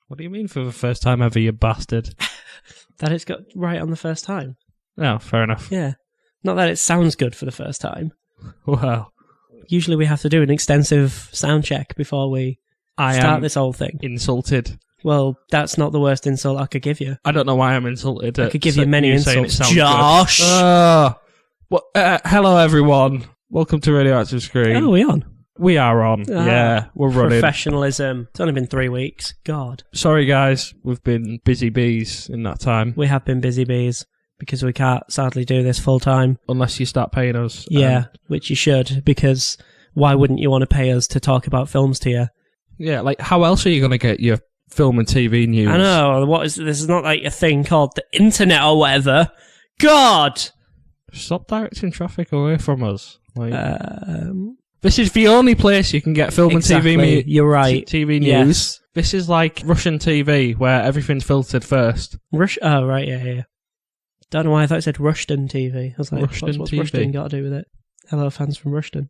What do you mean for the first time ever, you bastard? That it's got right on the first time. Oh, fair enough. Yeah. Not that it sounds good for the first time. Well, usually we have to do an extensive sound check before we start this whole thing. Insulted. Well, that's not the worst insult I could give you. I don't know why I'm insulted. I could give you many insults. Josh! Hello, everyone. Welcome to Radioactive Screen. Oh, are we on? We are on. Yeah, we're running. Professionalism. It's only been 3 weeks. God. Sorry, guys. We've been busy bees in that time. We have been busy bees because we can't sadly do this full time. Unless you start paying us. Yeah, which you should, because why wouldn't you want to pay us to talk about films to you? Yeah, like, how else are you going to get your film and TV news? I know. This is not like a thing called the internet or whatever. God! Stop directing traffic away from us. Like, this is the only place you can get film and TV. You're right. TV news. Yes. This is like Russian TV, where everything's filtered first. Oh, right, yeah. Don't know why I thought it said Rushton TV. I was like, what's TV? Rushton got to do with it? Hello, fans from Rushton.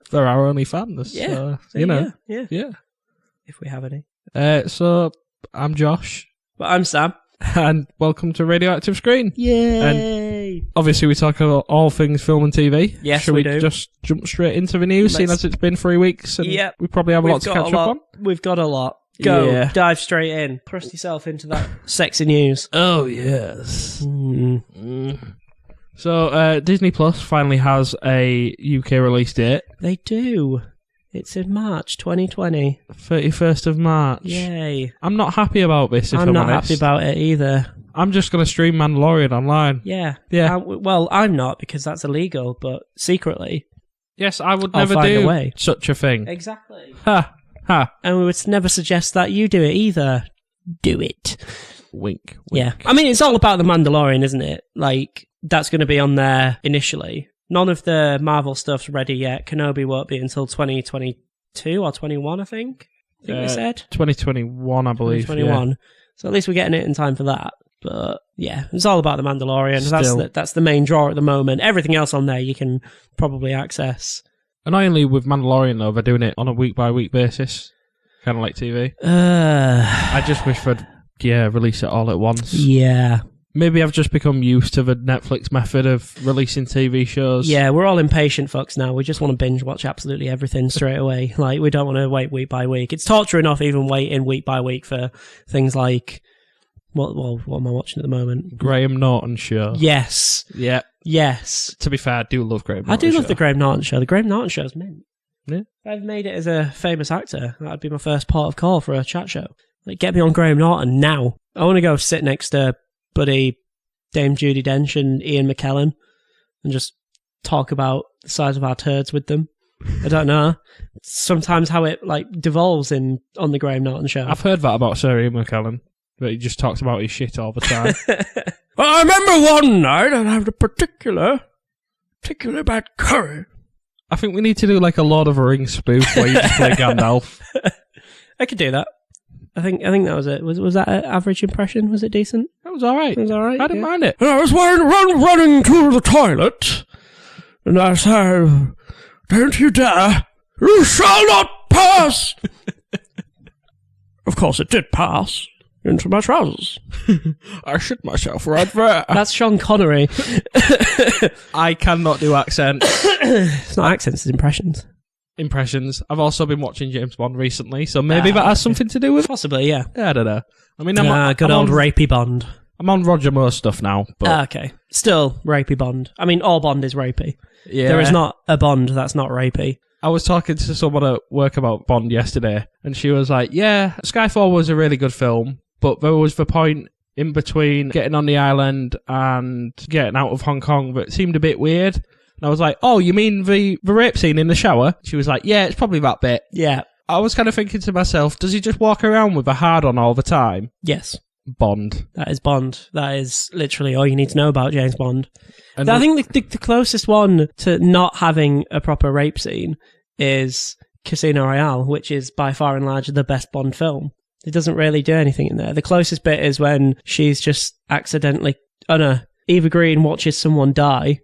They're our only fans. Yeah. Yeah. If we have any. So, I'm Josh. Well, I'm Sam. And welcome to Radioactive Screen. Yay! And obviously we talk about all things film and TV. Yes, Shall we do. Just jump straight into the news, seeing as it's been 3 weeks and we probably have a lot to catch up on? We've got a lot. Go, Yeah. dive straight in. Thrust yourself into that sexy news. Oh, yes. So, Disney Plus finally has a UK release date. They do. It's in March 2020. 31st of March. Yay. I'm not happy about this, if I'm not honest. happy about it either. I'm just going to stream Mandalorian online. Yeah. Yeah. Well, I'm not, because that's illegal, but secretly. Yes, I would I'll never find a do way. such a thing. Exactly. Ha! Ha! And we would never suggest that you do it either. Do it. Wink. Yeah. I mean, it's all about the Mandalorian, isn't it? Like, that's going to be on there initially. None of the Marvel stuff's ready yet. Kenobi won't be until 2022 or 21, I think they said. 2021, I believe. 2021. Yeah. So at least we're getting it in time for that. But yeah, it's all about the Mandalorian. That's the main draw at the moment. Everything else on there you can probably access. Annoyingly, with Mandalorian, though, they're doing it on a week-by-week basis. Kind of like TV. I just wish they'd, release it all at once. Yeah. Maybe I've just become used to the Netflix method of releasing TV shows. Yeah, we're all impatient fucks now. We just want to binge watch absolutely everything straight away. Like, we don't want to wait week by week. It's torture enough even waiting week by week for things like... What am I watching at the moment? Graham Norton Show. Yes. Yeah. Yes. To be fair, I do love Graham Norton I do love the Graham Norton Show. The Graham Norton Show's mint. Yeah. If I've made it as a famous actor, that'd be my first port of call for a chat show. Like, get me on Graham Norton now. I want to go sit next to buddy Dame Judi Dench and Ian McKellen and just talk about the size of our turds with them. I don't know. Sometimes how it devolves on the Graham Norton Show. I've heard that about Sir Ian McKellen, but he just talks about his shit all the time. Well, I remember one night I had a particularly bad curry. I think we need to do like a Lord of the Rings spoof where you just play Gandalf. I could do that. I think that was it. Was that an average impression? Was it decent? That was alright. It was alright. I didn't mind it. And I was running to the toilet, and I said, "Don't you dare! You shall not pass!" Of course, it did pass into my trousers. I shit myself right there. That's Sean Connery. I cannot do accents. It's not accents, it's impressions. I've also been watching James Bond recently, so maybe that has something to do with... Possibly, yeah. I don't know. I mean, good old Rapey Bond. I'm on Roger Moore stuff now, but... Okay. Still, Rapey Bond. I mean, all Bond is rapey. Yeah. There is not a Bond that's not rapey. I was talking to someone at work about Bond yesterday, and she was like, yeah, Skyfall was a really good film, but there was the point in between getting on the island and getting out of Hong Kong that seemed a bit weird. And I was like, oh, you mean the rape scene in the shower? She was like, yeah, it's probably that bit. Yeah. I was kind of thinking to myself, does he just walk around with a hard-on all the time? Yes. Bond. That is Bond. That is literally all you need to know about James Bond. And I think the closest one to not having a proper rape scene is Casino Royale, which is by far and large the best Bond film. It doesn't really do anything in there. The closest bit is when she's just accidentally... Oh no, Eva Green watches someone die,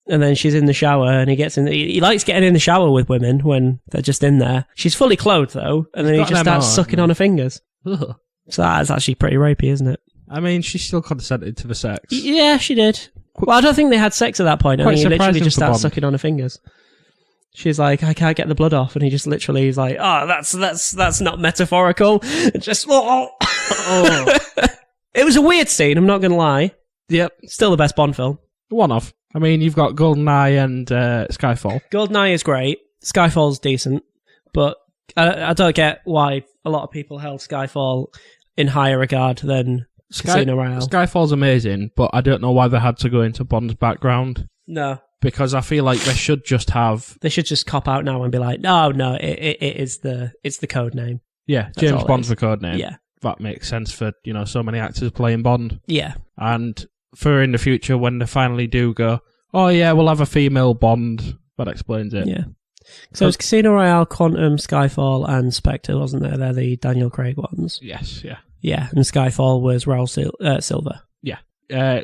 And then she's in the shower, and he likes getting in the shower with women when they're just in there. She's fully clothed, though, and then he just starts sucking on her fingers. Ugh. So that's actually pretty rapey, isn't it? I mean, she still consented to the sex. Yeah, she did. Well, I don't think they had sex at that point. I mean, he literally just starts sucking on her fingers. She's like, I can't get the blood off, and he just literally is like, oh, that's not metaphorical. Just oh. It was a weird scene. I'm not going to lie. Yep, still the best Bond film. One of. I mean, you've got GoldenEye and Skyfall. GoldenEye is great. Skyfall's decent, but I don't get why a lot of people held Skyfall in higher regard than Casino Royale. Skyfall's amazing, but I don't know why they had to go into Bond's background. No. Because I feel like they should just have... They should just cop out now and be like, no, it's the code name. Yeah, James Bond's the code name. Yeah. That makes sense for, so many actors playing Bond. Yeah. And for in the future, when they finally do go, oh yeah, we'll have a female Bond, that explains it. Yeah. So it's Casino Royale, Quantum, Skyfall, and Spectre, wasn't there? They're the Daniel Craig ones. Yes, yeah. Yeah, and Skyfall was Raoul Silver. Yeah.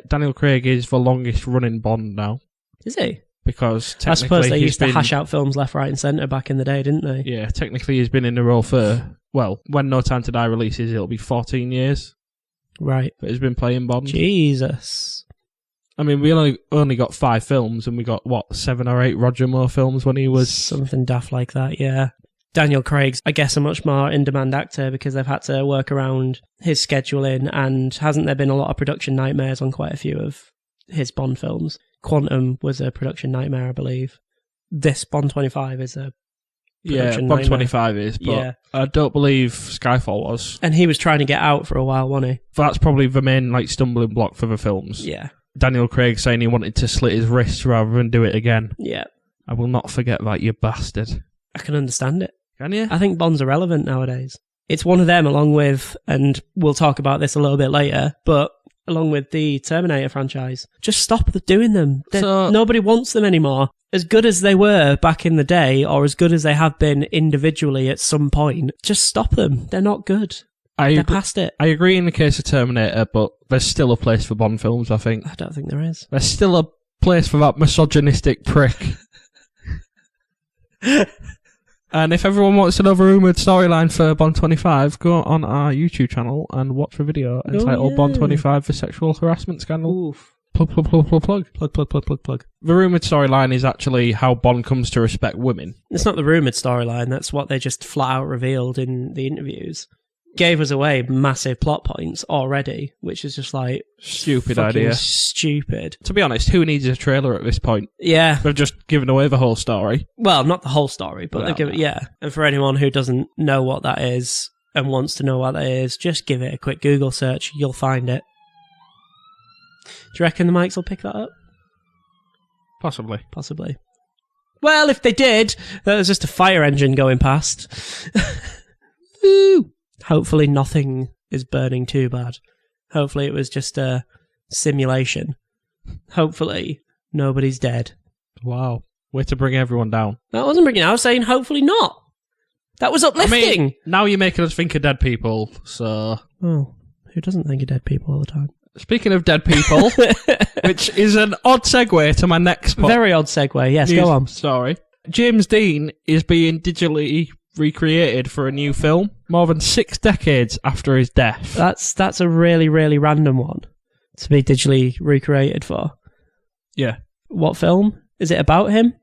Daniel Craig is the longest running Bond now. Is he? Because technically I suppose they used to hash out films left, right and centre back in the day, didn't they? Yeah, technically he's been in the role for, well, when No Time to Die releases, it'll be 14 years. Right. But he's been playing Bond. Jesus. I mean, we only got 5 films, and we got, 7 or 8 Roger Moore films when he was... Something daft like that, yeah. Daniel Craig's, I guess, a much more in-demand actor because they've had to work around his scheduling, and hasn't there been a lot of production nightmares on quite a few of his Bond films? Quantum was a production nightmare, I believe. This Bond 25 is a production Bond nightmare. 25 is, but I don't believe Skyfall was. And he was trying to get out for a while, wasn't he? That's probably the main stumbling block for the films. Yeah. Daniel Craig saying he wanted to slit his wrists rather than do it again. Yeah. I will not forget that, you bastard. I can understand it. Can you? I think Bond's irrelevant nowadays. It's one of them, along with, and we'll talk about this a little bit later, but along with the Terminator franchise. Just stop doing them. Nobody wants them anymore. As good as they were back in the day, or as good as they have been individually at some point, just stop them. They're not good. They're past it. I agree in the case of Terminator, but there's still a place for Bond films, I think. I don't think there is. There's still a place for that misogynistic prick. And if everyone wants to know the rumoured storyline for Bond 25, go on our YouTube channel and watch the video entitled Bond 25 for Sexual Harassment Scandal. Oof. Plug. The rumoured storyline is actually how Bond comes to respect women. It's not the rumoured storyline, that's what they just flat out revealed in the interviews. Gave us away massive plot points already, which is just like... Stupid idea. Stupid. To be honest, who needs a trailer at this point? Yeah. They've just given away the whole story. Well, not the whole story, but they've given... Yeah. And for anyone who doesn't know what that is and wants to know what that is, just give it a quick Google search. You'll find it. Do you reckon the mics will pick that up? Possibly. Well, if they did, that was just a fire engine going past. Woo! Hopefully nothing is burning too bad. Hopefully it was just a simulation. Hopefully nobody's dead. Wow. Way to bring everyone down. That wasn't bringing... I was saying hopefully not. That was uplifting. I mean, now you're making us think of dead people, so... Well, who doesn't think of dead people all the time? Speaking of dead people, which is an odd segue to my next point. Very odd segue. Yes, go on. Sorry. James Dean is being digitally recreated for a new film more than 6 decades after his death. That's a really, really random one to be digitally recreated for. Yeah. What film? Is it about him?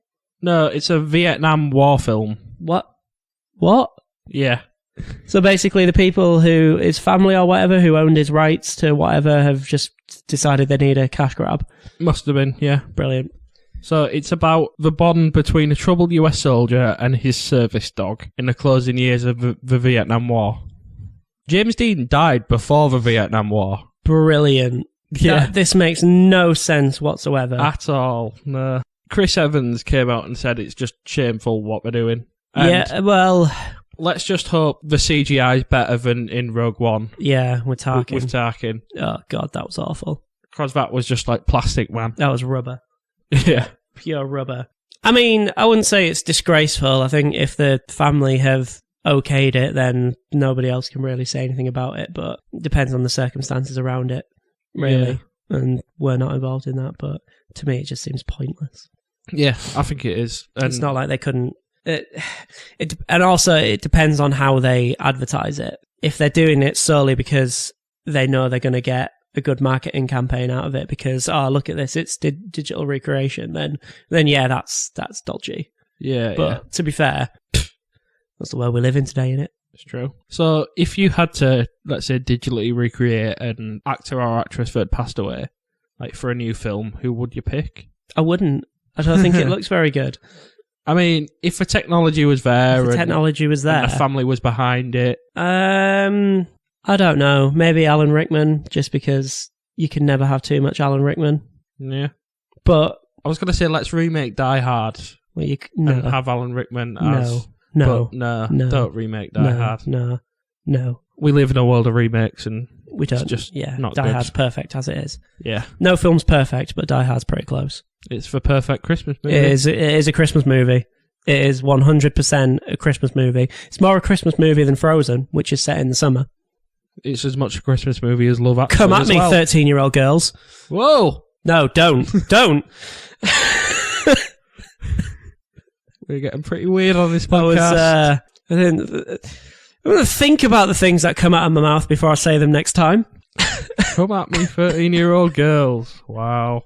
No, it's a Vietnam War film. What? Yeah. So basically the people who, his family or whatever, who owned his rights to whatever have just decided they need a cash grab. Must have been, yeah. Brilliant. So it's about the bond between a troubled US soldier and his service dog in the closing years of the Vietnam War. James Dean died before the Vietnam War. Brilliant. Yeah. This makes no sense whatsoever. At all. No. Chris Evans came out and said it's just shameful what they're doing. And yeah, well... let's just hope the CGI is better than in Rogue One. Yeah, with Tarkin. With Tarkin. Oh, God, that was awful. Because that was just like plastic, man. That was rubber. Yeah. Pure rubber. I mean, I wouldn't say it's disgraceful. I think if the family have okayed it, then nobody else can really say anything about it, but it depends on the circumstances around it, really. Yeah. And we're not involved in that, but to me it just seems pointless. Yeah, I think it is. And It's not like they couldn't. And also, it depends on how they advertise it. If they're doing it solely because they know they're going to get a good marketing campaign out of it, because look at this, it's digital recreation, then yeah, that's dodgy. Yeah, but to be fair, that's the world we live in today, isn't it? It's true. So if you had to, let's say, digitally recreate an actor or actress that had passed away, like for a new film, who would you pick? I wouldn't. I don't think it looks very good. I mean, if the technology was there, and the family was behind it. I don't know. Maybe Alan Rickman, just because you can never have too much Alan Rickman. Yeah. But I was going to say, let's remake Die Hard and have Alan Rickman as... No, don't remake Die Hard. No. We live in a world of remakes and we don't. It's just not Die good. Hard's perfect as it is. Yeah. No film's perfect, but Die Hard's pretty close. It's the perfect Christmas movie. It is a Christmas movie. It is 100% a Christmas movie. It's more a Christmas movie than Frozen, which is set in the summer. It's as much a Christmas movie as Love Actually. Come at me, 13-year-old girls. Whoa! No, don't. Don't. We're getting pretty weird on this podcast. I'm going to think about the things that come out of my mouth before I say them next time. Come at me, 13-year-old girls. Wow.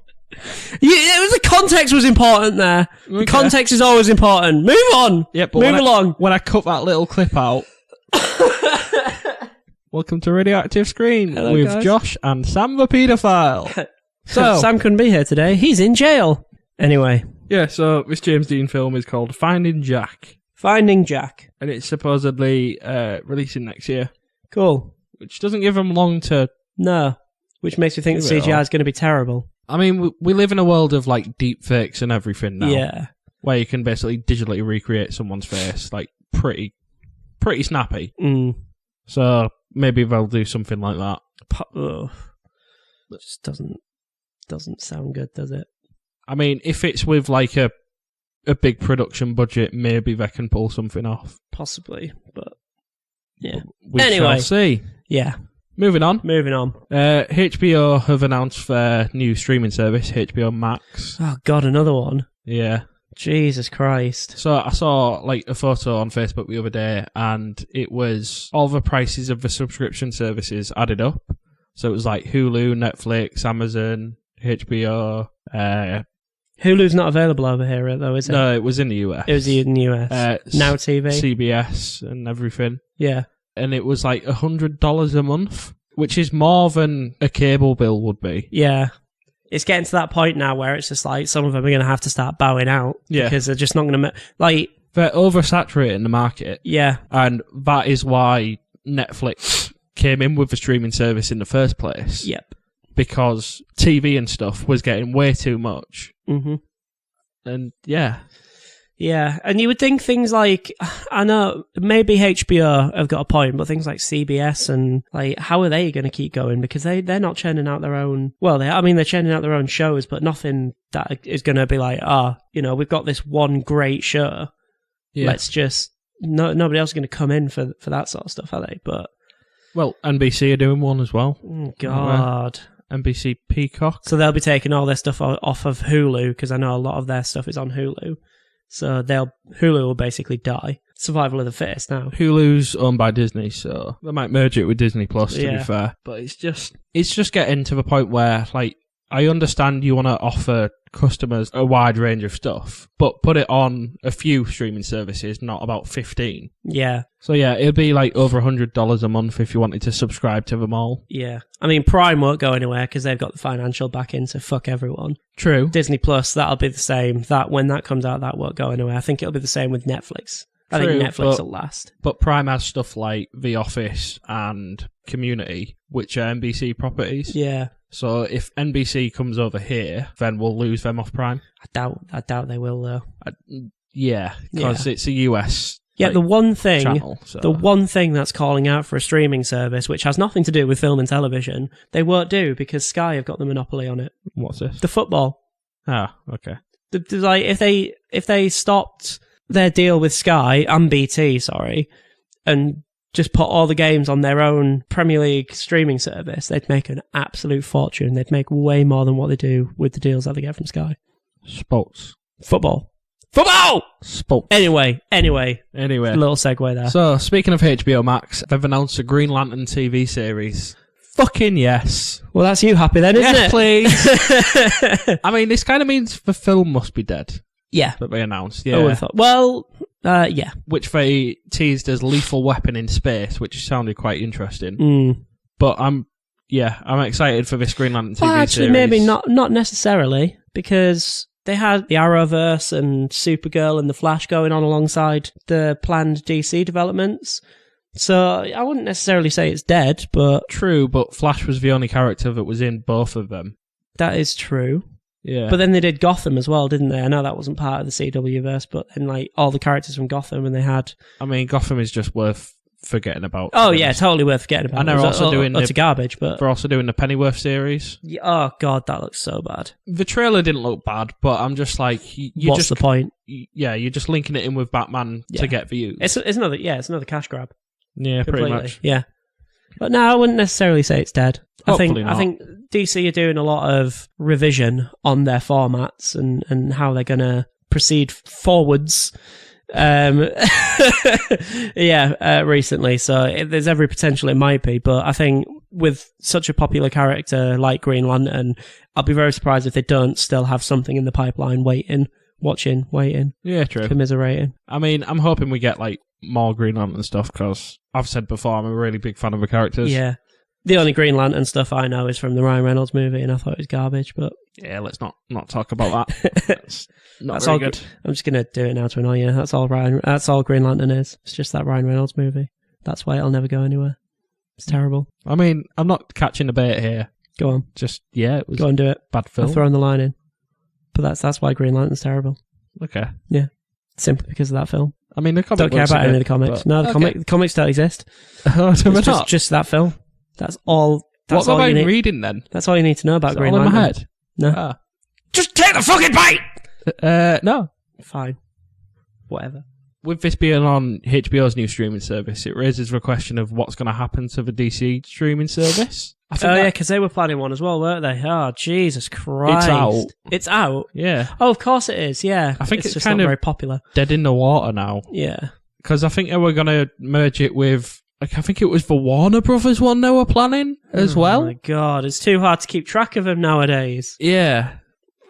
Yeah, the context was important there. Okay. The context is always important. Move on. Yeah, but Move along. When I cut that little clip out... Welcome to Radioactive Screen with guys. Josh and Sam the paedophile. So Sam couldn't be here today. He's in jail. Anyway. Yeah, so this James Dean film is called Finding Jack. Finding Jack. And it's supposedly releasing next year. Cool. Which doesn't give them long to... No. Which makes me think the CGI is going to be terrible. I mean, we live in a world of like deep fakes and everything now. Yeah. Where you can basically digitally recreate someone's face, like pretty snappy. Mm. So maybe they'll do something like that. It just doesn't sound good, does it? I mean, if it's with like a big production budget, maybe they can pull something off. Possibly, but yeah. We shall see. Yeah. Moving on. HBO have announced their new streaming service, HBO Max. Oh God, another one. Yeah. Jesus Christ. So I saw like a photo on Facebook the other day, and it was all the prices of the subscription services added up. So it was like Hulu, Netflix, Amazon, HBO. Hulu's not available over here, though, is it? No, it was in the US. It was in the US. Now TV. CBS and everything. Yeah. And it was like $100 a month, which is more than a cable bill would be. Yeah. It's getting to that point now where it's just like some of them are going to have to start bowing out. Yeah. Because they're just not going to... They're oversaturating the market. Yeah. And that is why Netflix came in with the streaming service in the first place. Yep. Because TV and stuff was getting way too much. Mm-hmm. And yeah. Yeah, and you would think things like, I know, maybe HBO have got a point, but things like CBS and, like, how are they going to keep going? Because they're not churning out their own, well, they're churning out their own shows, but nothing that is going to be like, we've got this one great show. Yeah. Let's just, nobody else is going to come in for that sort of stuff, are they? But... Well, NBC are doing one as well. Oh, God. NBC Peacock. So they'll be taking all their stuff off of Hulu, because I know a lot of their stuff is on Hulu. So Hulu will basically die. Survival of the fittest now. Hulu's owned by Disney, so they might merge it with Disney Plus, to be fair. But it's just getting to the point where, like, I understand you want to offer customers a wide range of stuff, but put it on a few streaming services, not about 15. Yeah. So yeah, it'd be like over $100 a month if you wanted to subscribe to them all. Yeah. I mean, Prime won't go anywhere because they've got the financial backing to fuck everyone. True. Disney Plus, that'll be the same. That when that comes out, that won't go anywhere. I think it'll be the same with Netflix. I think Netflix will last. But Prime has stuff like The Office and Community, which are NBC properties. Yeah. So if NBC comes over here, then we'll lose them off Prime. I doubt they will, though. Because it's a US. Yeah, the one thing that's calling out for a streaming service, which has nothing to do with film and television, they won't do because Sky have got the monopoly on it. What's this? The football. Ah, okay. Like if they stopped their deal with Sky and BT, and just put all the games on their own Premier League streaming service, they'd make an absolute fortune. They'd make way more than what they do with the deals that they get from Sky. Sports. Football. Sport. Anyway. Anyway. Little segue there. So, speaking of HBO Max, they've announced a Green Lantern TV series. Fucking yes. Well, that's you happy then, isn't Yes, it? please. I mean, this kind of means the film must be dead. Yeah. That they announced, I would have thought. Well, yeah. Which they teased as Lethal Weapon in space, which sounded quite interesting. But I'm excited for this Green Lantern TV series. Maybe not necessarily, because they had the Arrowverse and Supergirl and The Flash going on alongside the planned DC developments. So I wouldn't necessarily say it's dead, but... True, but Flash was the only character that was in both of them. That is true. Yeah. But then they did Gotham as well, didn't they? I know that wasn't part of the CW-verse, but then like all the characters from Gotham, and they had... I mean, Gotham is just worth forgetting about. Oh yeah, totally worth forgetting about. And they're also doing the garbage, but they're also doing the Pennyworth series. Yeah, oh god, that looks so bad. The trailer didn't look bad, but I'm just like, what's the point? Yeah, you're just linking it in with Batman to get views. It's another cash grab. Yeah, completely. pretty much. Yeah, but no, I wouldn't necessarily say it's dead. Hopefully I think DC are doing a lot of revision on their formats and how they're going to proceed forwards. Recently, so there's every potential it might be, but I think with such a popular character like Green Lantern, I'll be very surprised if they don't still have something in the pipeline waiting, Yeah, true. Commiserating. I mean, I'm hoping we get like more Green Lantern stuff, because I've said before, I'm a really big fan of the characters. Yeah. The only Green Lantern stuff I know is from the Ryan Reynolds movie, and I thought it was garbage, but... Yeah, let's not talk about that. That's all good. I'm just going to do it now to annoy you. That's all Green Lantern is. It's just that Ryan Reynolds movie. That's why it'll never go anywhere. It's terrible. I mean, I'm not catching a bait here. Go on. Just, it was go on, do it. Bad film. I'm throwing the line in. But that's why Green Lantern's terrible. Okay. Yeah. Simply because of that film. I mean, the comic don't care about any of the comics. But, no, the comics don't exist. It's just that film. That's all. What about reading then? That's all you need to know about Green Lantern. Lantern. In my head? No. Ah. Just take the fucking bite! No. Fine. Whatever. With this being on HBO's new streaming service, it raises the question of what's going to happen to the DC streaming service. Yeah, because they were planning one as well, weren't they? Oh, Jesus Christ. It's out. It's out? Yeah. Oh, of course it is, yeah. I think it's just kind not of very popular. Dead in the water now. Yeah. Because I think they were going to merge it with... I think it was the Warner Brothers one they were planning as well. Oh my god, it's too hard to keep track of them nowadays. Yeah.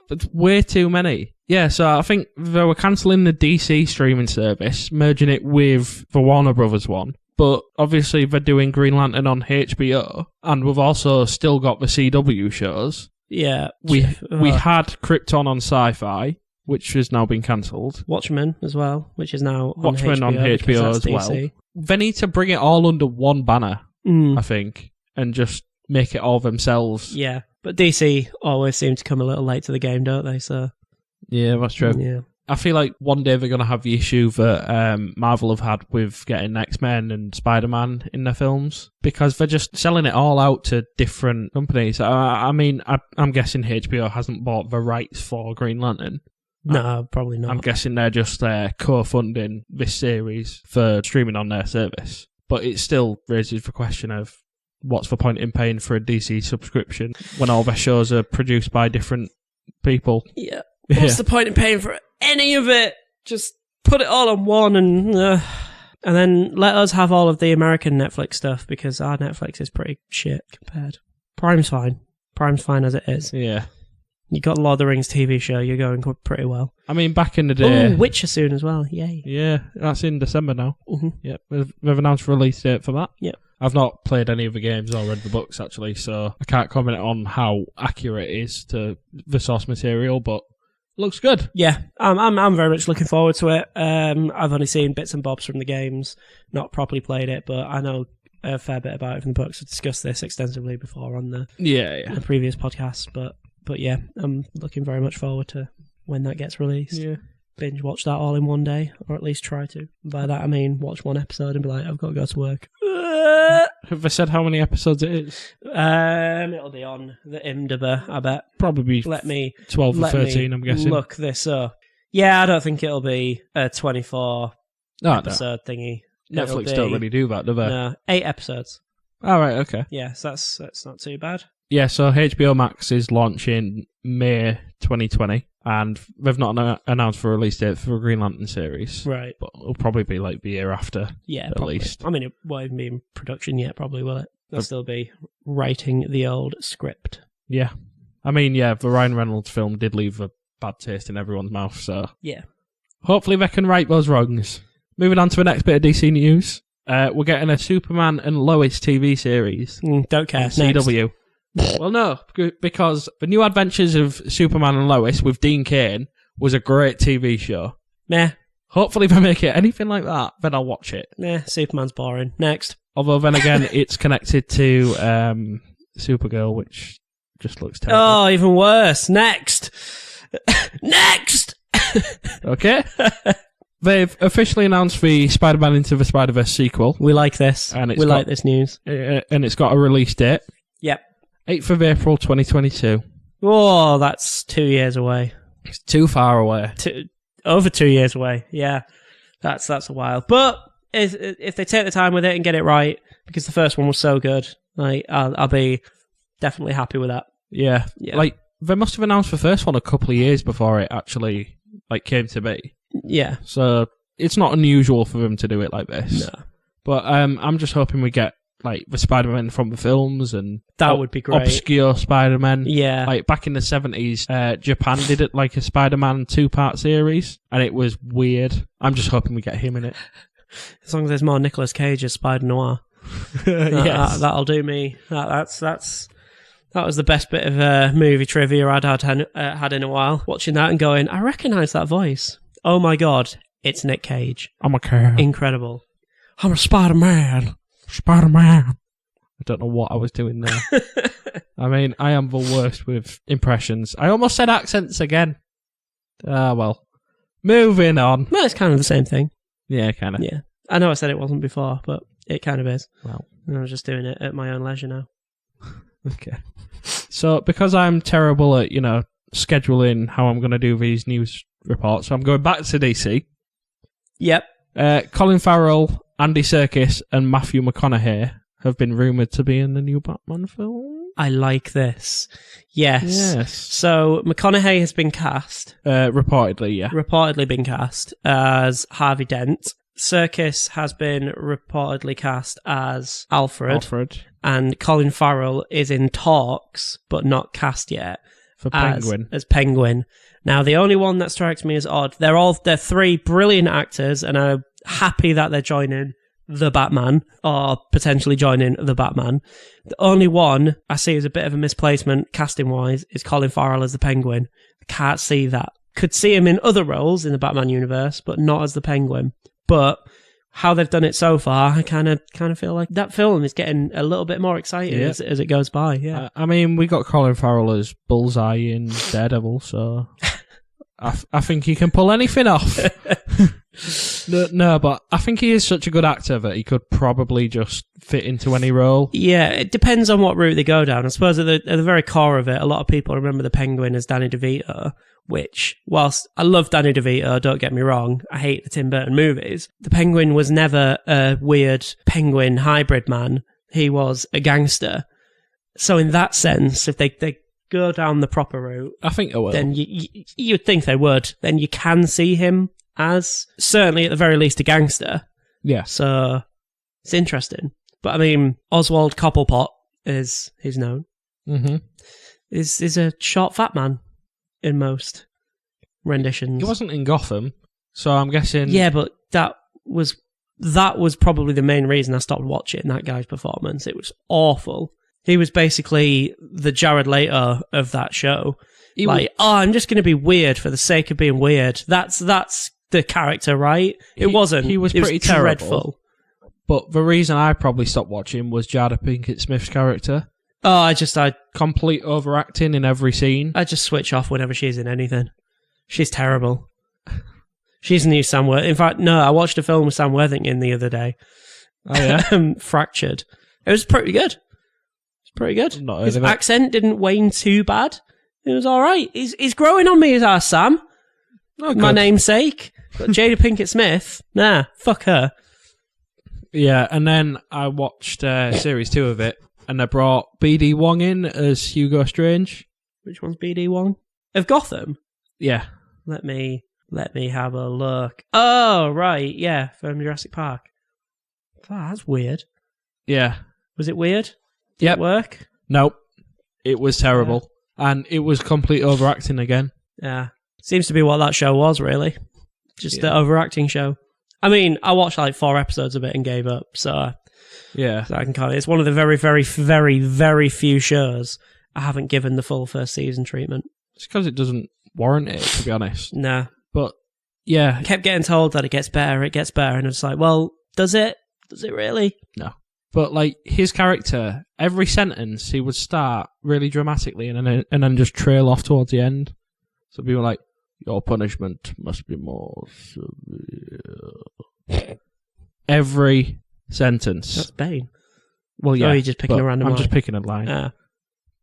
It's way too many. Yeah, so I think they were cancelling the DC streaming service, merging it with the Warner Brothers one. But obviously they're doing Green Lantern on HBO, and we've also still got the CW shows. Yeah. We had Krypton on Sci-Fi, which has now been cancelled. Watchmen as well, which is now Watchmen on HBO as well. They need to bring it all under one banner, I think, and just make it all themselves. Yeah, but DC always seem to come a little late to the game, don't they? So yeah, that's true. Yeah. I feel like one day they're going to have the issue that Marvel have had with getting X-Men and Spider-Man in their films, because they're just selling it all out to different companies. I mean, I'm guessing HBO hasn't bought the rights for Green Lantern. No, probably not. I'm guessing they're just co-funding this series for streaming on their service. But it still raises the question of what's the point in paying for a DC subscription when all their shows are produced by different people? Yeah. What's the point in paying for any of it? Just put it all on one and then let us have all of the American Netflix stuff, because our Netflix is pretty shit compared. Prime's fine. Prime's fine as it is. Yeah. You got the Lord of the Rings TV show, you're going pretty well. I mean, back in the day... Oh, Witcher soon as well, yay. Yeah, that's in December now. Mm-hmm. Yep, we've announced a release date for that. Yep. I've not played any of the games or read the books, actually, so I can't comment on how accurate it is to the source material, but looks good. Yeah, I'm very much looking forward to it. I've only seen bits and bobs from the games, not properly played it, but I know a fair bit about it from the books. We've discussed this extensively before on the previous podcast, but yeah, I'm looking very much forward to when that gets released. Yeah. Binge watch that all in one day, or at least try to. By that I mean watch one episode and be like, I've got to go to work. Have they said how many episodes it is? It'll be on the IMDb, I bet. Probably 12 or 13, I'm guessing. Look this up. Yeah, I don't think it'll be a 24 episode thingy. Netflix don't really do that, do they? No, 8 episodes. All right, okay. Yeah, so that's not too bad. Yeah, so HBO Max is launching May 2020, and they've not announced for a release date for a Green Lantern series. Right. But it'll probably be like the year after. Yeah, at probably. least. I mean, it won't even be in production yet, probably, will it? They'll still be writing the old script. Yeah. I mean, yeah, the Ryan Reynolds film did leave a bad taste in everyone's mouth, so... Yeah. Hopefully they can right those wrongs. Moving on to the next bit of DC news. We're getting a Superman and Lois TV series. Don't care. On CW. Well, no, because the New Adventures of Superman and Lois with Dean Cain was a great TV show. Meh. Hopefully if I make it anything like that, then I'll watch it. Nah, Superman's boring. Next. Although then again, it's connected to Supergirl, which just looks terrible. Oh, even worse. Next. Next! Okay. They've officially announced the Spider-Man Into the Spider-Verse sequel. We like this. And we like this news. And it's got a release date. Yep. 8th of April 2022. Oh, that's 2 years away. It's too far away. Over 2 years away. Yeah. That's a while. But if they take the time with it and get it right, because the first one was so good, like I'll be definitely happy with that. Yeah. Like, they must have announced the first one a couple of years before it actually came to be. Yeah. So it's not unusual for them to do it like this. No. But I'm just hoping we get the Spider-Man from the films and that would be great. Obscure Spider-Man. Yeah. Like back in the 70s, Japan did it like a Spider-Man 2-part series, and it was weird. I'm just hoping we get him in it. As long as there's more Nicolas Cage as Spider-Noir. Yes. That'll do me. That was the best bit of movie trivia I'd had in a while. Watching that and going, I recognise that voice. Oh my god, it's Nick Cage. I'm a car. Incredible. I'm a Spider-Man. Spider-Man. I don't know what I was doing there. I mean, I am the worst with impressions. I almost said accents again. Well. Moving on. Well, it's kind of the same thing. Yeah, kind of. Yeah. I know I said it wasn't before, but it kind of is. Well. I was just doing it at my own leisure now. Okay. So, because I'm terrible at, scheduling how I'm going to do these news reports, I'm going back to DC. Yep. Colin Farrell, Andy Serkis, and Matthew McConaughey have been rumoured to be in the new Batman film. I like this. Yes. So, McConaughey has been cast. Reportedly, yeah. Reportedly been cast as Harvey Dent. Serkis has been reportedly cast as Alfred. And Colin Farrell is in talks, but not cast yet. For Penguin. As Penguin. Now, the only one that strikes me as odd, they're three brilliant actors, and I'm happy that they're joining the Batman, or potentially joining the Batman. The only one I see as a bit of a misplacement, casting-wise, is Colin Farrell as the Penguin. I can't see that. Could see him in other roles in the Batman universe, but not as the Penguin. But how they've done it so far, I kind of feel like that film is getting a little bit more exciting as it goes by. Yeah, I mean, we got Colin Farrell as Bullseye in Daredevil, so I think he can pull anything off. No, but I think he is such a good actor that he could probably just fit into any role. Yeah, it depends on what route they go down. I suppose at the very core of it, a lot of people remember the Penguin as Danny DeVito, which, whilst I love Danny DeVito, don't get me wrong, I hate the Tim Burton movies, the Penguin was never a weird penguin hybrid man. He was a gangster. So in that sense, if they go down the proper route, I think they will. Then you'd think they would. Then you can see him as, certainly at the very least, a gangster. Yeah. So it's interesting. But I mean, Oswald Cobblepot, as he's known, is a short, fat man in most renditions. He wasn't in Gotham, so I'm guessing... Yeah, but that was probably the main reason I stopped watching that guy's performance. It was awful. He was basically the Jared Leto of that show. I'm just going to be weird for the sake of being weird. That's the character, right? It wasn't. He was pretty terrible. Dreadful. But the reason I probably stopped watching was Jada Pinkett Smith's character. Oh, I complete overacting in every scene. I just switch off whenever she's in anything. She's terrible. She's the new Sam Worthington. In fact, no, I watched a film with Sam Worthington the other day. Oh, yeah? Fractured. It was pretty good. His accent didn't wane too bad. It was all right. He's growing on me as our Sam. Oh, my namesake. But Jada Pinkett Smith, nah, fuck her. Yeah, and then I watched Series 2 of it, and they brought BD Wong in as Hugo Strange. Which one's BD Wong? Of Gotham? Yeah. Let me have a look. Oh, right, yeah, from Jurassic Park. Oh, that's weird. Yeah. Was it weird? Did Yep. it work? Nope. It was terrible. And it was complete overacting again. Yeah. Seems to be what that show was, really. Just the overacting show. I mean, I watched like 4 episodes of it and gave up, so Yeah. I can call it. It's one of the very, very, very, very few shows I haven't given the full first season treatment. It's because it doesn't warrant it, to be honest. Nah. But, yeah. I kept getting told that it gets better, and it's like, well, does it? Does it really? No. But, like, his character, every sentence, he would start really dramatically and then just trail off towards the end. So people were like, your punishment must be more severe. Every sentence. That's Bane. Well, yeah. Oh, you're just picking a random I'm line. just picking a line.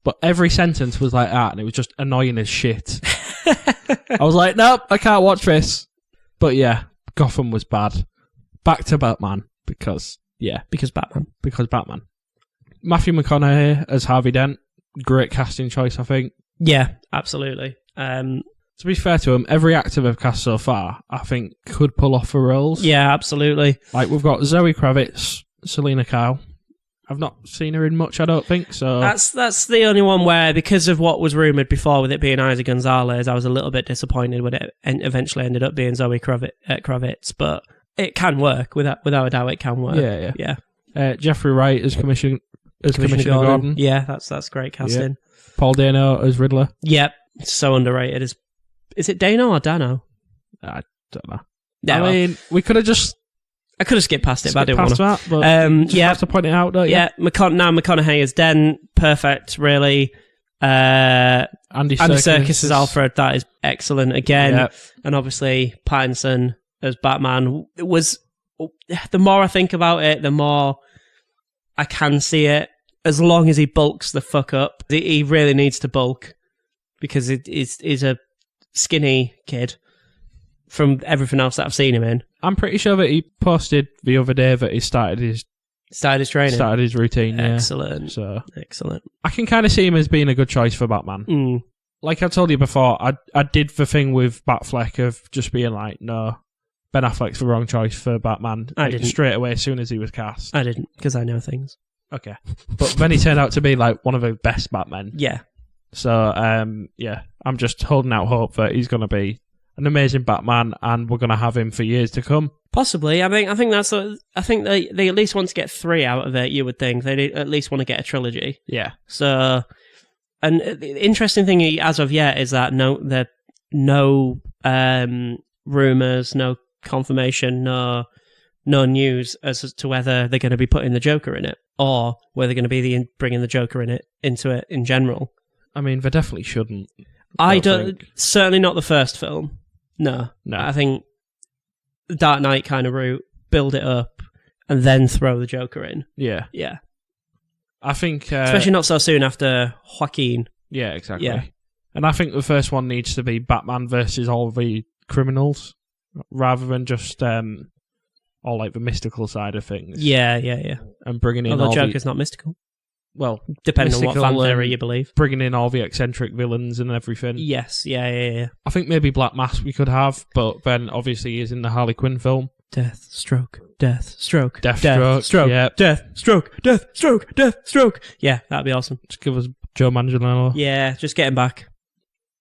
But every sentence was like that, and it was just annoying as shit. I was like, nope, I can't watch this. But yeah, Gotham was bad. Back to Batman, because Batman. Matthew McConaughey as Harvey Dent, great casting choice, I think. Yeah, absolutely. To be fair to him, every actor they've cast so far, I think, could pull off the roles. Yeah, absolutely. Like, we've got Zoe Kravitz, Selena Kyle. I've not seen her in much, I don't think, so... That's the only one where, because of what was rumoured before with it being Isa Gonzalez, I was a little bit disappointed when it eventually ended up being Zoe Kravitz, but it can work. Without a doubt, it can work. Yeah. Jeffrey Wright as Commissioner Gordon. Yeah, that's great casting. Yeah. Paul Dano as Riddler. Yep, so underrated. Is it Dano or Dano? I don't know. Yeah, I mean, we could have just... I could have skipped past it, but I didn't want to. That, but you have to point it out, don't you? Yeah, McConaughey is Dent. Perfect, really. Andy Serkis as Alfred. That is excellent again. Yep. And obviously, Pattinson as Batman was... The more I think about it, the more I can see it. As long as he bulks the fuck up. He really needs to bulk, because he's a skinny kid from everything else that I've seen him in. I'm pretty sure that he posted the other day that he started his training. Started his routine. Excellent. Yeah. So excellent. I can kind of see him as being a good choice for Batman. Mm. Like I told you before, I did the thing with Batfleck of just being like, no, Ben Affleck's the wrong choice for Batman. I didn't. Straight away as soon as he was cast. I didn't, because I know things. Okay. But then he turned out to be like one of the best Batmen. Yeah. So, yeah, I'm just holding out hope that he's going to be an amazing Batman, and we're going to have him for years to come. Possibly. I think they at least want to get 3 out of it. You would think they at least want to get a trilogy. Yeah. So, and the interesting thing as of yet is that no rumors, no confirmation, no news as to whether they're going to be putting the Joker in it, or whether they're going to be bringing the Joker into it in general. I mean, they definitely shouldn't. I don't. Certainly not the first film. No. I think Dark Knight kind of route, build it up, and then throw the Joker in. Yeah. Yeah. I think... especially not so soon after Joaquin. Yeah, exactly. Yeah. And I think the first one needs to be Batman versus all the criminals, rather than just all like the mystical side of things. Yeah. And bringing in Although Joker's not mystical. Well, depending on what fan theory you believe. Bringing in all the eccentric villains and everything. Yes, yeah. I think maybe Black Mask we could have, but then obviously he's in the Harley Quinn film. Deathstroke. Deathstroke. Yep. Deathstroke. Yeah, that'd be awesome. Just give us Joe Manganiello. Yeah, just get him back.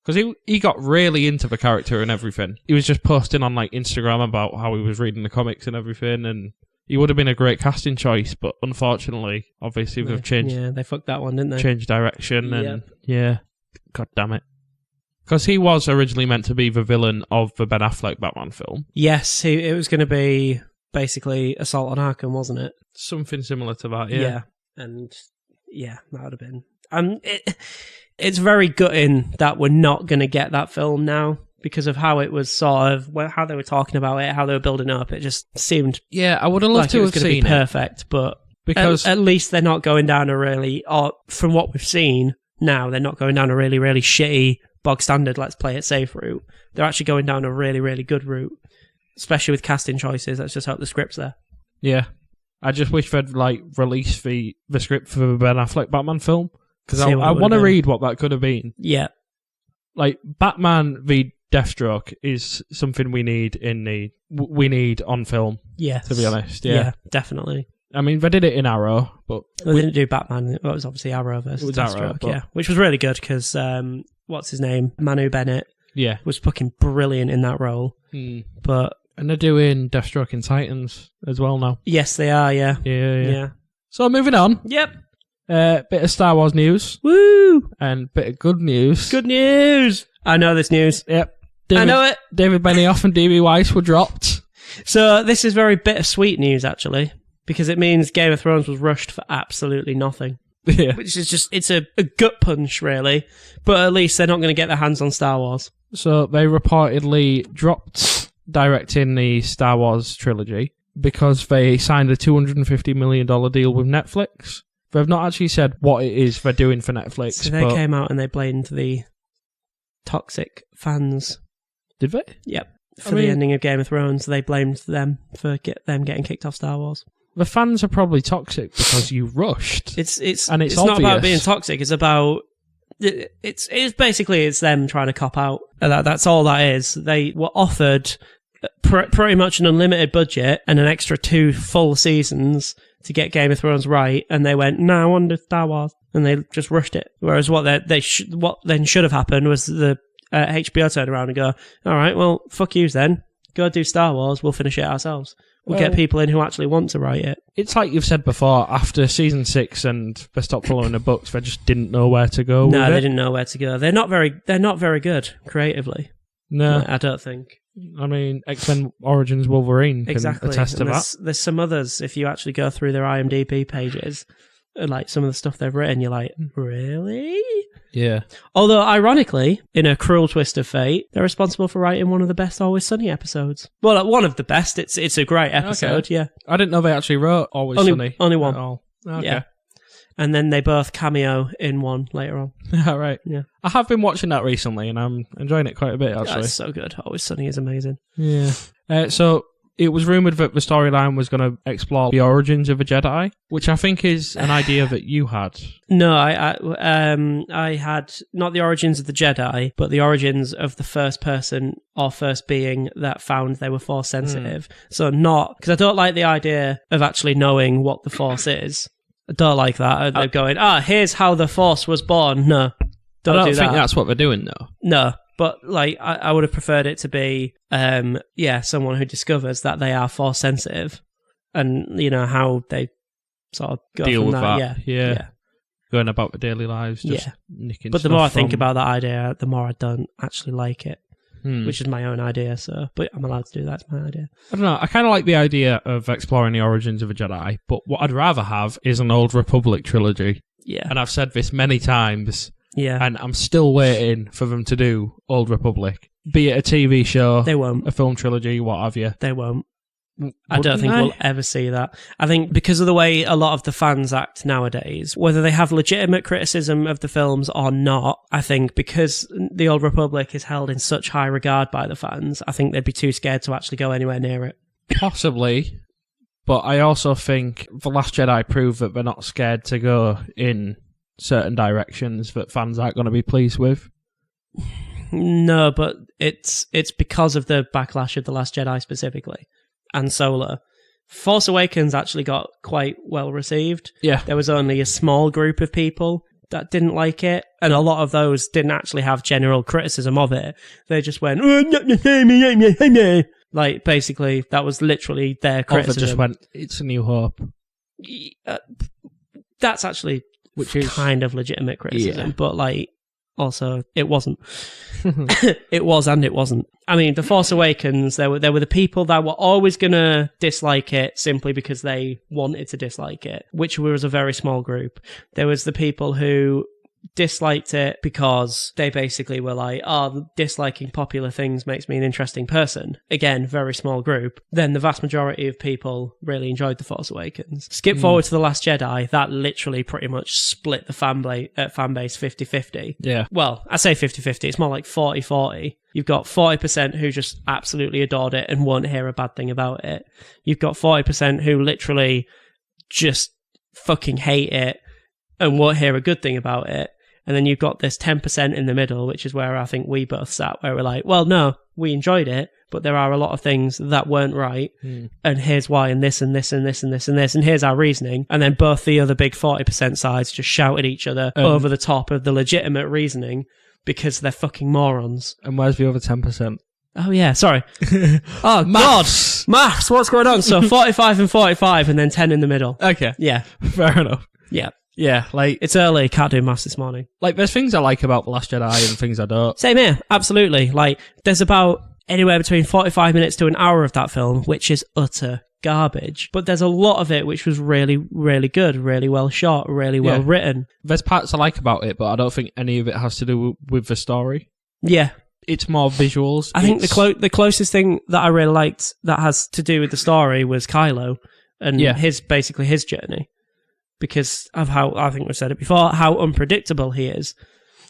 Because he got really into the character and everything. He was just posting on like Instagram about how he was reading the comics and everything, and he would have been a great casting choice, but unfortunately, obviously, they've changed... Yeah, they fucked that one, didn't they? Changed direction, and yeah, god damn it. Because he was originally meant to be the villain of the Ben Affleck Batman film. Yes, it was going to be basically Assault on Arkham, wasn't it? Something similar to that, yeah. And yeah, that would have been... It's very gutting that we're not going to get that film now, because of how it was sort of, how they were talking about it, how they were building it up. It just seemed... Yeah, I would have loved to have seen it. Be perfect, but because at least they're not going down a really... Or from what we've seen now, they're not going down a really, really shitty, bog standard, let's play it safe route. They're actually going down a really, really good route, especially with casting choices. Let's just hope the script's there. Yeah. I just wish they'd release the script for the Ben Affleck Batman film, because I want to read what that could have been. Yeah. Like, Batman v Deathstroke is something we need on film. Yes. To be honest, yeah, definitely. I mean, they did it in Arrow, but they didn't do Batman. It was obviously Arrow versus Deathstroke, yeah, which was really good because what's his name, Manu Bennett, was fucking brilliant in that role. But and they're doing Deathstroke in Titans as well now. Yes, they are. Yeah. So moving on. Yep. Bit of Star Wars news. Woo! And bit of good news. Good news. I know this news. Yep. I know it. David Benioff and D.B. Weiss were dropped. So this is very bittersweet news, actually, because it means Game of Thrones was rushed for absolutely nothing. Yeah. Which is just, it's a gut punch, really. But at least they're not going to get their hands on Star Wars. So they reportedly dropped directing the Star Wars trilogy because they signed a $250 million deal with Netflix. They've not actually said what it is they're doing for Netflix. So they came out and they blamed the toxic fans. Did they? Yep. For the ending of Game of Thrones, they blamed them for them getting kicked off Star Wars. The fans are probably toxic because you rushed. It's obvious. Not about being toxic. It's about it's basically them trying to cop out. That's all that is. They were offered pretty much an unlimited budget and an extra 2 full seasons to get Game of Thrones right, and they went, "No, I want to do Star Wars," and they just rushed it. Whereas what then should have happened was the HBO turned around and go, "All right, well, fuck yous then. Go do Star Wars. We'll finish it ourselves. We'll get people in who actually want to write it." It's like you've said before. After season 6 and they stopped following the books, they just didn't know where to go. No, they didn't know where to go. They're not very good creatively. No, I don't think. I mean, X-Men Origins Wolverine can attest to that. There's some others, if you actually go through their IMDb pages, like some of the stuff they've written, you're like, really? Yeah. Although, ironically, in a cruel twist of fate, they're responsible for writing one of the best Always Sunny episodes. Well, one of the best. It's a great episode, yeah. I didn't know they actually wrote Always Sunny. Only one. At all. Okay. Yeah. And then they both cameo in one later on. All right. Yeah. I have been watching that recently, and I'm enjoying it quite a bit, actually. It's so good. Always Sunny is amazing. Yeah. So it was rumoured that the storyline was going to explore the origins of a Jedi, which I think is an idea that you had. No, I had not the origins of the Jedi, but the origins of the first person or first being that found they were Force sensitive. So not, because I don't like the idea of actually knowing what the Force is. I don't like that. They're going, here's how the Force was born. No, don't do that. I don't think that's what they're doing, though. No, but like I would have preferred it to be, someone who discovers that they are Force sensitive, and how they sort of go deal from with that. Yeah. Going about their daily lives, just nicking. But the more I think about that idea, the more I don't actually like it. Which is my own idea, but I'm allowed to do that. It's my idea. I don't know. I kind of like the idea of exploring the origins of a Jedi, but what I'd rather have is an Old Republic trilogy. Yeah. And I've said this many times. Yeah. And I'm still waiting for them to do Old Republic. Be it a TV show, they won't. A film trilogy, what have you. They won't. I don't think we'll ever see that. I think because of the way a lot of the fans act nowadays, whether they have legitimate criticism of the films or not, I think because the Old Republic is held in such high regard by the fans, I think they'd be too scared to actually go anywhere near it. Possibly, but I also think The Last Jedi proved that they're not scared to go in certain directions that fans aren't going to be pleased with. No, but it's because of the backlash of The Last Jedi specifically. And Solo. Force Awakens actually got quite well received. Yeah. There was only a small group of people that didn't like it, and a lot of those didn't actually have general criticism of it. They just went, like, basically, that was literally their criticism. They just went, it's a new hope. That's actually kind of legitimate criticism, but, like, also, it wasn't. It was and it wasn't. I mean, The Force Awakens, there were the people that were always going to dislike it simply because they wanted to dislike it, which was a very small group. There was the people who disliked it because they basically were like, disliking popular things makes me an interesting person. Again, very small group. Then the vast majority of people really enjoyed The Force Awakens. Skip forward to The Last Jedi, that literally pretty much split the fan base 50-50. Yeah. Well, I say 50-50, it's more like 40-40. You've got 40% who just absolutely adored it and won't hear a bad thing about it. You've got 40% who literally just fucking hate it and won't hear a good thing about it. And then you've got this 10% in the middle, which is where I think we both sat, where we're like, well, no, we enjoyed it, but there are a lot of things that weren't right. And here's why, and this, and this, and this, and this, and this, and here's our reasoning. And then both the other big 40% sides just shout at each other over the top of the legitimate reasoning because they're fucking morons. And where's the other 10%? Oh, yeah, sorry. Oh, Maths. God. Maths, what's going on? So 45 and 45 and then 10 in the middle. Okay. Yeah. Fair enough. Yeah. Yeah, like... It's early, can't do maths this morning. Like, there's things I like about The Last Jedi and things I don't. Same here, absolutely. Like, there's about anywhere between 45 minutes to an hour of that film, which is utter garbage. But there's a lot of it which was really, really good, really well shot, really well written. There's parts I like about it, but I don't think any of it has to do with the story. Yeah. It's more visuals. I think the closest thing that I really liked that has to do with the story was Kylo and his journey. Because of how, I think we've said it before, how unpredictable he is.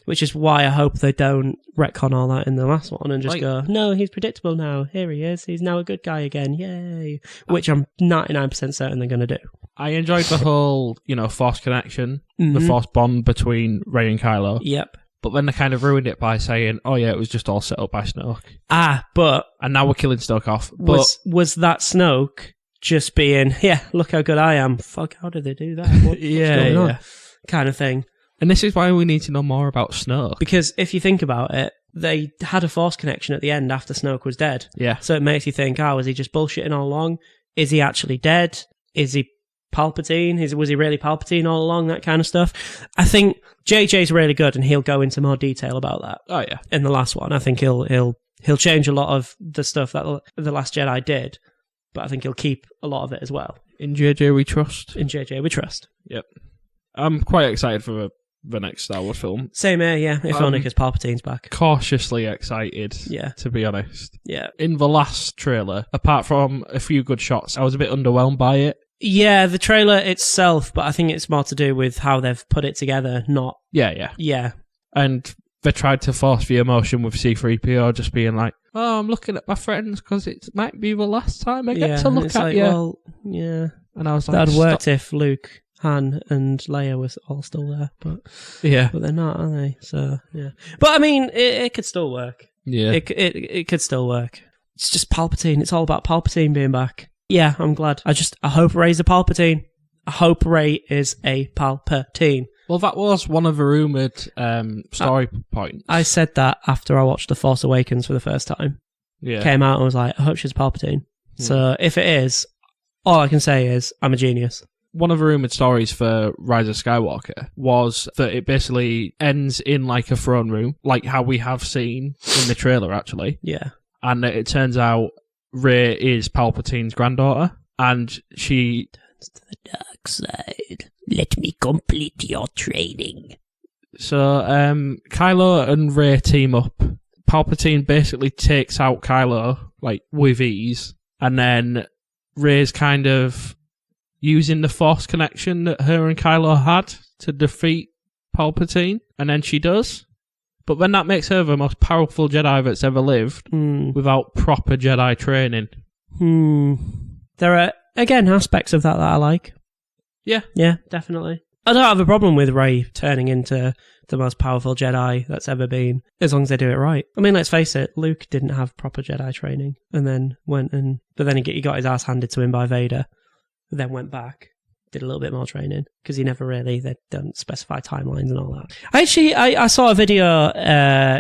Which is why I hope they don't retcon all that in the last one and just go, no, he's predictable now. Here he is. He's now a good guy again. Yay. Which I'm 99% certain they're going to do. I enjoyed the whole, Force connection, the Force bond between Rey and Kylo. Yep. But then they kind of ruined it by saying, oh yeah, it was just all set up by Snoke. But... And now we're killing Snoke off. Was that Snoke... just being, look how good I am. Fuck, how did they do that? What's going on? Kind of thing. And this is why we need to know more about Snoke. Because if you think about it, they had a Force connection at the end after Snoke was dead. Yeah. So it makes you think, was he just bullshitting all along? Is he actually dead? Is he Palpatine? Was he really Palpatine all along? That kind of stuff. I think JJ's really good and he'll go into more detail about that. Oh, yeah. In the last one. I think he'll change a lot of the stuff that The Last Jedi did. But I think he'll keep a lot of it as well. In JJ we trust. In JJ we trust. Yep. I'm quite excited for the next Star Wars film. Same here, yeah. If only because Palpatine's back. Cautiously excited, to be honest. Yeah. In the last trailer, apart from a few good shots, I was a bit underwhelmed by it. Yeah, the trailer itself, but I think it's more to do with how they've put it together, not... Yeah. And they tried to force the emotion with C-3PO just being like, oh, I'm looking at my friends because it might be the last time I get to look at you. Well, yeah. And I was like, that'd worked if Luke, Han, and Leia was all still there, but they're not, are they? So yeah, but I mean, it could still work. Yeah, it could still work. It's just Palpatine. It's all about Palpatine being back. Yeah, I'm glad. I hope Rey's a Palpatine. I hope Rey is a Palpatine. Well, that was one of the rumoured story points. I said that after I watched The Force Awakens for the first time. Yeah. Came out and was like, I hope she's Palpatine. So if it is, all I can say is, I'm a genius. One of the rumoured stories for Rise of Skywalker was that it basically ends in like a throne room, like how we have seen in the trailer, actually. Yeah. And it turns out Rey is Palpatine's granddaughter, and she... turns to the dark side. Let me complete your training. So, Kylo and Rey team up. Palpatine basically takes out Kylo, like, with ease, and then Rey's kind of using the Force connection that her and Kylo had to defeat Palpatine, and then she does. But then that makes her the most powerful Jedi that's ever lived without proper Jedi training. There are, again, aspects of that I like. Yeah. Yeah, definitely. I don't have a problem with Rey turning into the most powerful Jedi that's ever been, as long as they do it right. I mean, let's face it, Luke didn't have proper Jedi training, and then but then he got his ass handed to him by Vader, then went back, did a little bit more training, because he never really, they don't specify timelines and all that. I saw a video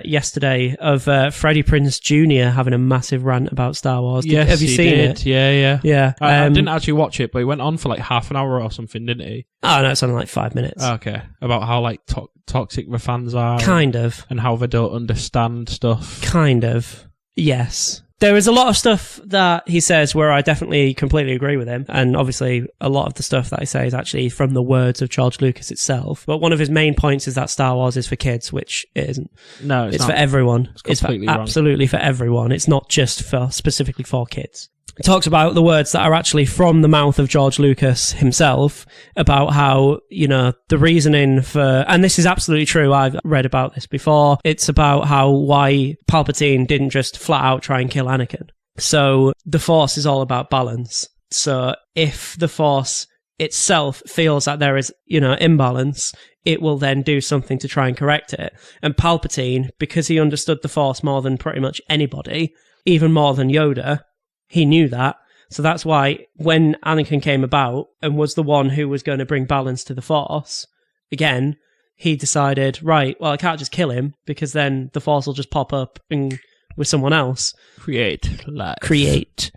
yesterday of Freddie Prinze Jr. having a massive rant about Star Wars. Have you seen it? Yeah. I didn't actually watch it, but he went on for like half an hour or something, didn't he? Oh, no, it's only like 5 minutes. Okay. About how like toxic the fans are. Kind of. And how they don't understand stuff. Kind of. Yes. There is a lot of stuff that he says where I definitely completely agree with him. And obviously, a lot of the stuff that I say is actually from the words of George Lucas itself. But one of his main points is that Star Wars is for kids, which it isn't. No, it's for everyone. It's completely wrong. Absolutely for everyone. It's not just specifically for kids. It talks about the words that are actually from the mouth of George Lucas himself about how, the reasoning for, and this is absolutely true, I've read about this before, it's about why Palpatine didn't just flat out try and kill Anakin. So the Force is all about balance. So if the Force itself feels that there is, imbalance, it will then do something to try and correct it. And Palpatine, because he understood the Force more than pretty much anybody, even more than Yoda, he knew that. So that's why when Anakin came about and was the one who was going to bring balance to the Force, again, he decided, right, well, I can't just kill him because then the Force will just pop up and with someone else. Create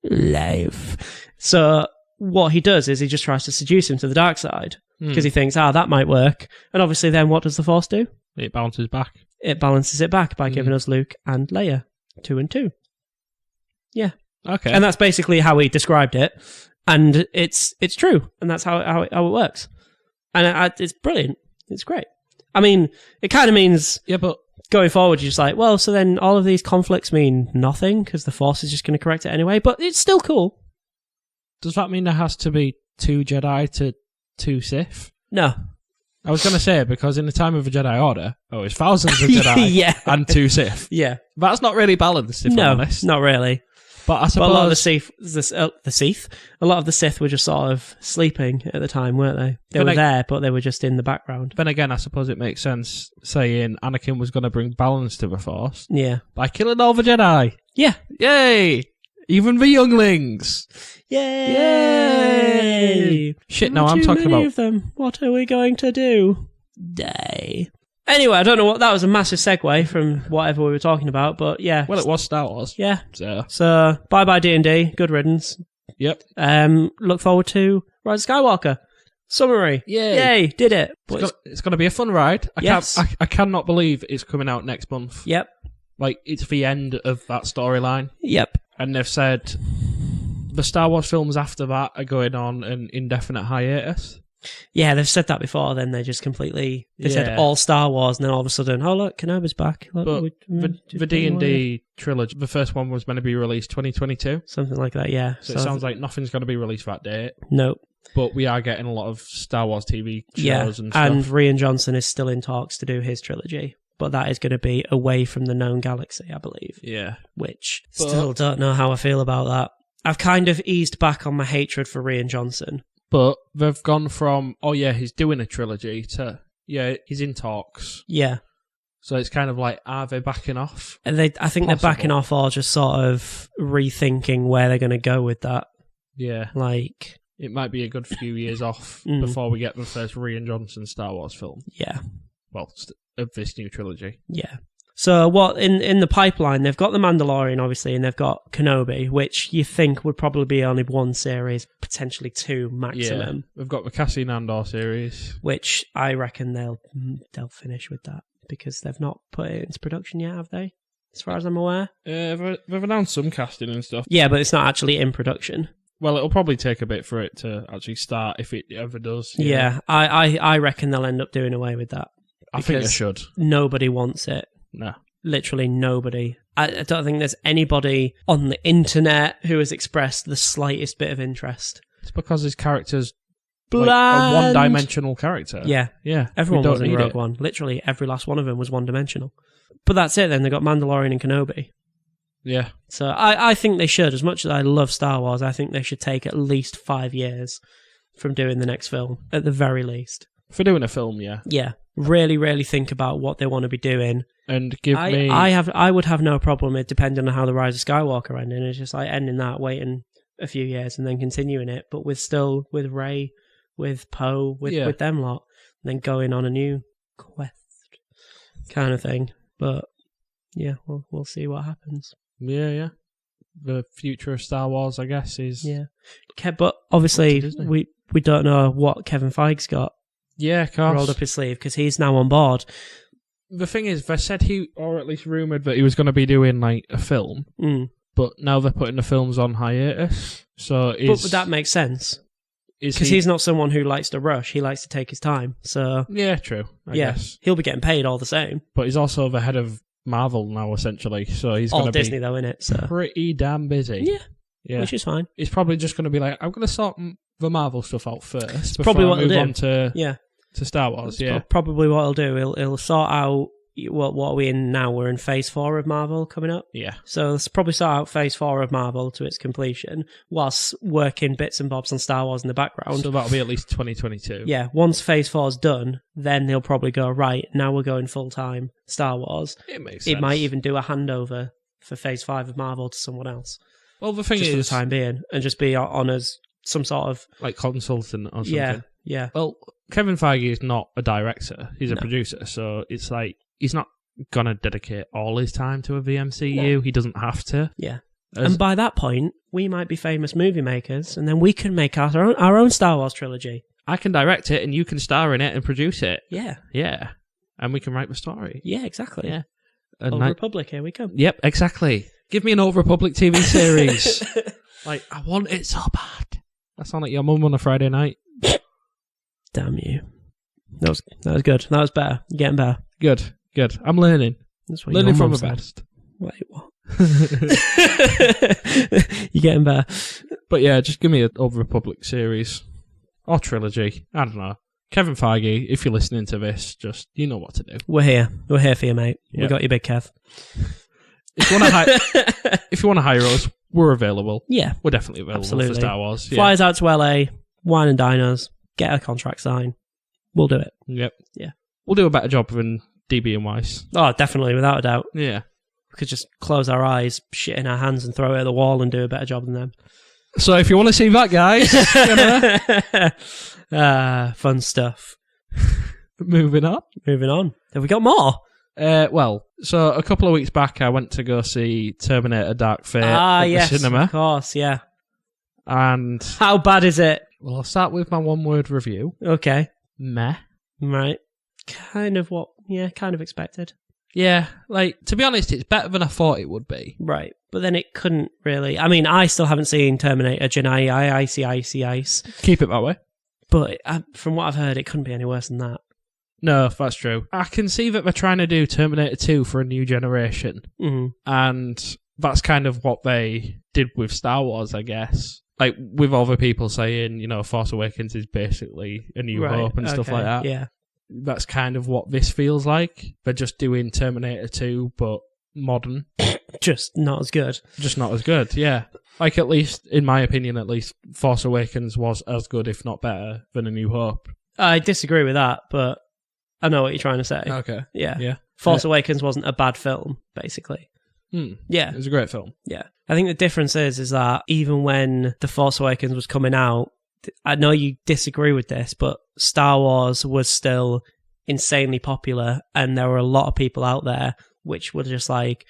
life. So what he does is he just tries to seduce him to the dark side because he thinks, that might work. And obviously then what does the Force do? It bounces back. It balances it back by giving us Luke and Leia 2 and 2. Yeah. Okay. And that's basically how he described it. And it's true. And that's how it works. And it's brilliant. It's great. I mean, it kind of means but going forward, you're just like, well, so then all of these conflicts mean nothing because the Force is just going to correct it anyway. But it's still cool. Does that mean there has to be 2 Jedi to 2 Sith? No. I was going to say, because in the time of a Jedi Order, it's thousands of Jedi and 2 Sith. Yeah. That's not really balanced, if I'm honest. Not really. But I suppose... But a lot of a lot of the Sith were just sort of sleeping at the time, weren't they? They were there, but they were just in the background. Then again, I suppose it makes sense saying Anakin was going to bring balance to the Force. Yeah. By killing all the Jedi. Yeah. Yay! Even the younglings. Yay! Shit, no, I'm talking about... of them. What are we going to do? Die. Anyway, I don't know what... That was a massive segue from whatever we were talking about, but yeah. Well, it was Star Wars. Yeah. So bye-bye D&D. Good riddance. Yep. Look forward to Rise of Skywalker. Summary. Yay. Did it. It's going to be a fun ride. Yes. I cannot believe it's coming out next month. Yep. Like, it's the end of that storyline. Yep. And they've said the Star Wars films after that are going on an indefinite hiatus. Yeah, they've said that before, then they just completely... They said all Star Wars, and then all of a sudden, oh, look, Kenobi's back. Look, but the D&D trilogy, the first one was meant to be released 2022. Something like that, yeah. So it sounds like nothing's going to be released that date. Nope. But we are getting a lot of Star Wars TV shows and stuff. And Rian Johnson is still in talks to do his trilogy. But that is going to be away from the known galaxy, I believe. Yeah. Which, still don't know how I feel about that. I've kind of eased back on my hatred for Rian Johnson. But they've gone from, he's doing a trilogy, to, he's in talks. Yeah. So it's kind of like, are they backing off? And I think they're backing off or just sort of rethinking where they're going to go with that. Yeah. Like... It might be a good few years off before we get the first Rian Johnson Star Wars film. Yeah. Well, of this new trilogy. Yeah. So what in the pipeline, they've got The Mandalorian, obviously, and they've got Kenobi, which you think would probably be only one series, potentially 2 maximum. Yeah. We've got the Cassian Andor series. Which I reckon they'll finish with that, because they've not put it into production yet, have they? As far as I'm aware. They've announced some casting and stuff. Yeah, but it's not actually in production. Well, it'll probably take a bit for it to actually start, if it ever does. Yeah, I reckon they'll end up doing away with that. I think they should. Nobody wants it. No. Literally nobody. I don't think there's anybody on the internet who has expressed the slightest bit of interest. It's because his character's bland. Like a one-dimensional character. Yeah. Yeah. Everyone was in Rogue One. Literally every last one of them was one-dimensional. But that's it then. They got Mandalorian and Kenobi. Yeah. So I think they should. As much as I love Star Wars, I think they should take at least 5 years from doing the next film, at the very least. For doing a film, yeah. Yeah. Really, really think about what they want to be doing. And give me... I would have no problem with, depending on how the Rise of Skywalker ending. It's just like ending that, waiting a few years and then continuing it, but with Rey, with Poe, with them lot, and then going on a new quest kind of thing. But yeah, we'll see what happens. Yeah. The future of Star Wars, I guess, is... Yeah. But obviously, we don't know what Kevin Feige's got. Yeah, of course. Rolled up his sleeve, because he's now on board. The thing is, they said or at least rumoured that he was going to be doing like a film, but now they're putting the films on hiatus. So but that makes sense. Because he's not someone who likes to rush. He likes to take his time. So yeah, true. I guess. He'll be getting paid all the same. But he's also the head of Marvel now, essentially. So he's going to be Disney, though, innit? So pretty damn busy. Yeah, which is fine. He's probably just going to be like, I'm going to sort the Marvel stuff out first. It's probably what he'll do. On to Star Wars. Probably what he'll do. He'll sort out, what are we in now? We're in phase 4 of Marvel coming up. Yeah. So let's probably start out phase 4 of Marvel to its completion, whilst working bits and bobs on Star Wars in the background. So that'll be at least 2022. Yeah, once phase 4 is done, then they'll probably go, right, now we're going full-time Star Wars. It makes sense. It might even do a handover for phase 5 of Marvel to someone else. Well, the thing just is, for the time being, and just be on as some sort of... like consultant or something. Yeah. Well, Kevin Feige is not a director. He's a No. producer. So it's like, he's not going to dedicate all his time to a VMCU. No. He doesn't have to. Yeah. As- And by that point, we might be famous movie makers, and then we can make our own Star Wars trilogy. I can direct it and you can star in it and produce it. Yeah. Yeah. And we can write the story. Yeah, exactly. Yeah. And Old Republic, here we come. Yep, exactly. Give me an Old Republic TV series. Like, I want it so bad. I sound like your mum on a Friday night. Damn you. That was good. That was better. You're getting better. Good. I'm learning. That's what Learning your from mum the said. best. Wait, what? You're getting better. But yeah, just give me an Old Republic series. Or trilogy. I don't know. Kevin Feige, if you're listening to this, just, you know what to do. We're here. We're here for you, mate. We Yep. got you, big Kev. If you want to hire us, we're available. Yeah. We're definitely available Absolutely. for Star Wars. Flies out to LA, wine and diners, get a contract signed. We'll do it. Yep. Yeah. We'll do a better job than DB and Weiss. Oh, definitely, without a doubt. Yeah. We could just close our eyes, shit in our hands, and throw it at the wall and do a better job than them. So if you want to see that, guys, fun stuff. moving on. Moving on. Have we got more? Well, so a couple of weeks back, I went to go see Terminator Dark Fate at Yes, the cinema. of course, yeah. And, How bad is it? well, I'll start with my one-word review. Okay. Meh. Right. Kind of expected. Yeah, like, to be honest, it's better than I thought it would be. Right. But then it couldn't really... I mean, I still haven't seen Terminator Gen. Ice. Keep it that way. But from what I've heard, it couldn't be any worse than that. No, that's true. I can see that they're trying to do Terminator 2 for a new generation. Mm. And that's kind of what they did with Star Wars, I guess. Like, with all the people saying, Force Awakens is basically A New Hope and stuff like that. Yeah. That's kind of what this feels like. They're just doing Terminator 2, but modern. Just not as good. Just not as good, yeah. Like, at least, in my opinion, Force Awakens was as good, if not better, than A New Hope. I disagree with that, but I know what you're trying to say. Okay. Yeah. Force Awakens wasn't a bad film, basically. Yeah. It was a great film. Yeah. I think the difference is that even when The Force Awakens was coming out, I know you disagree with this, but Star Wars was still insanely popular, and there were a lot of people out there which were just like,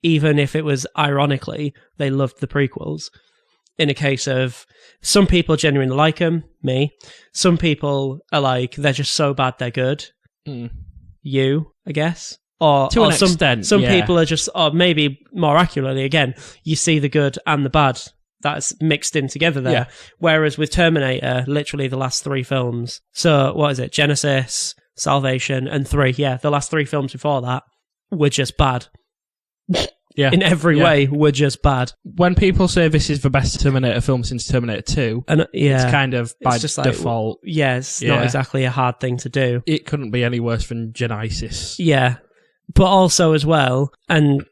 even if it was ironically, they loved the prequels. In a case of, some people genuinely like them, me. Some people are like, they're just so bad they're good. You, I guess. Or To an some extent, some yeah. people are just, or maybe more accurately, again, you see the good and the bad that's mixed in together there. Yeah. Whereas with Terminator, literally the last 3 films. So what is it? Genesis, Salvation, and 3. Yeah, the last 3 films before that were just bad. Yeah. In every way, were just bad. When people say this is the best Terminator film since Terminator 2, And it's kind of by just default. it's not exactly a hard thing to do. It couldn't be any worse than Genesis. Yeah. But also as well, and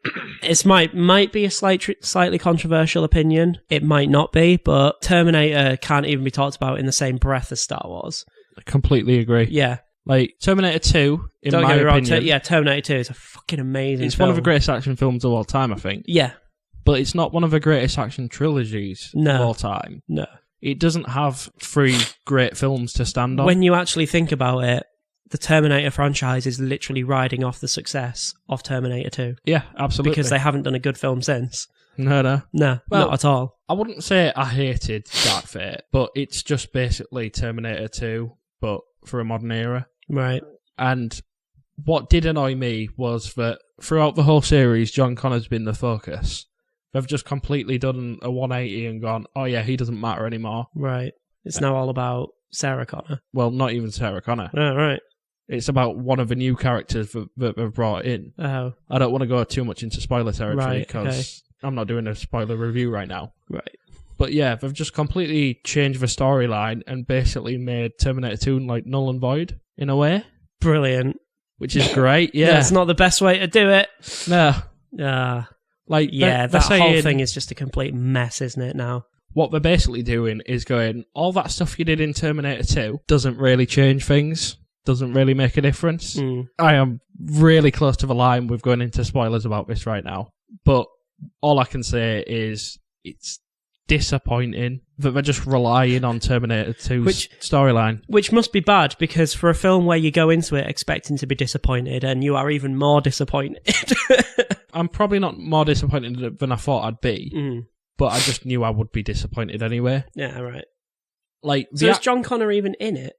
it might be a slightly controversial opinion. It might not be, but Terminator can't even be talked about in the same breath as Star Wars. I completely agree. Yeah. Like, Terminator 2, in Don't my get me wrong. opinion, Terminator 2 is a fucking amazing it's film. one of the greatest action films of all time, I think. Yeah. But it's not one of the greatest action trilogies of all time. No. It doesn't have 3 great films to stand on. When you actually think about it, the Terminator franchise is literally riding off the success of Terminator 2. Yeah, absolutely. Because they haven't done a good film since. No. No, Well, not at all. I wouldn't say I hated Dark Fate, but it's just basically Terminator 2, but for a modern era. Right. And what did annoy me was that throughout the whole series, John Connor's been the focus. They've just completely done a 180 and gone, oh yeah, he doesn't matter anymore. Right. It's now all about Sarah Connor. Well, not even Sarah Connor. Oh, right. It's about one of the new characters that they've brought in. Oh. I don't want to go too much into spoiler territory Right, because okay. I'm not doing a spoiler review right now. Right. But yeah, they've just completely changed the storyline and basically made Terminator 2 like null and void in a way. Brilliant. which is great. Yeah, That's not the best way to do it. No. Like, they're that saying, whole thing is just a complete mess, isn't it, now? What they're basically doing is going, all that stuff you did in Terminator 2 doesn't really change things, doesn't really make a difference. I am really close to the line with going into spoilers about this right now, but all I can say is it's disappointing that they're just relying on Terminator 2's storyline. Which must be bad, because for a film where you go into it expecting to be disappointed and you are even more disappointed. I'm probably not more disappointed than I thought I'd be, but I just knew I would be disappointed anyway. Yeah, right. Like, so is John Connor even in it?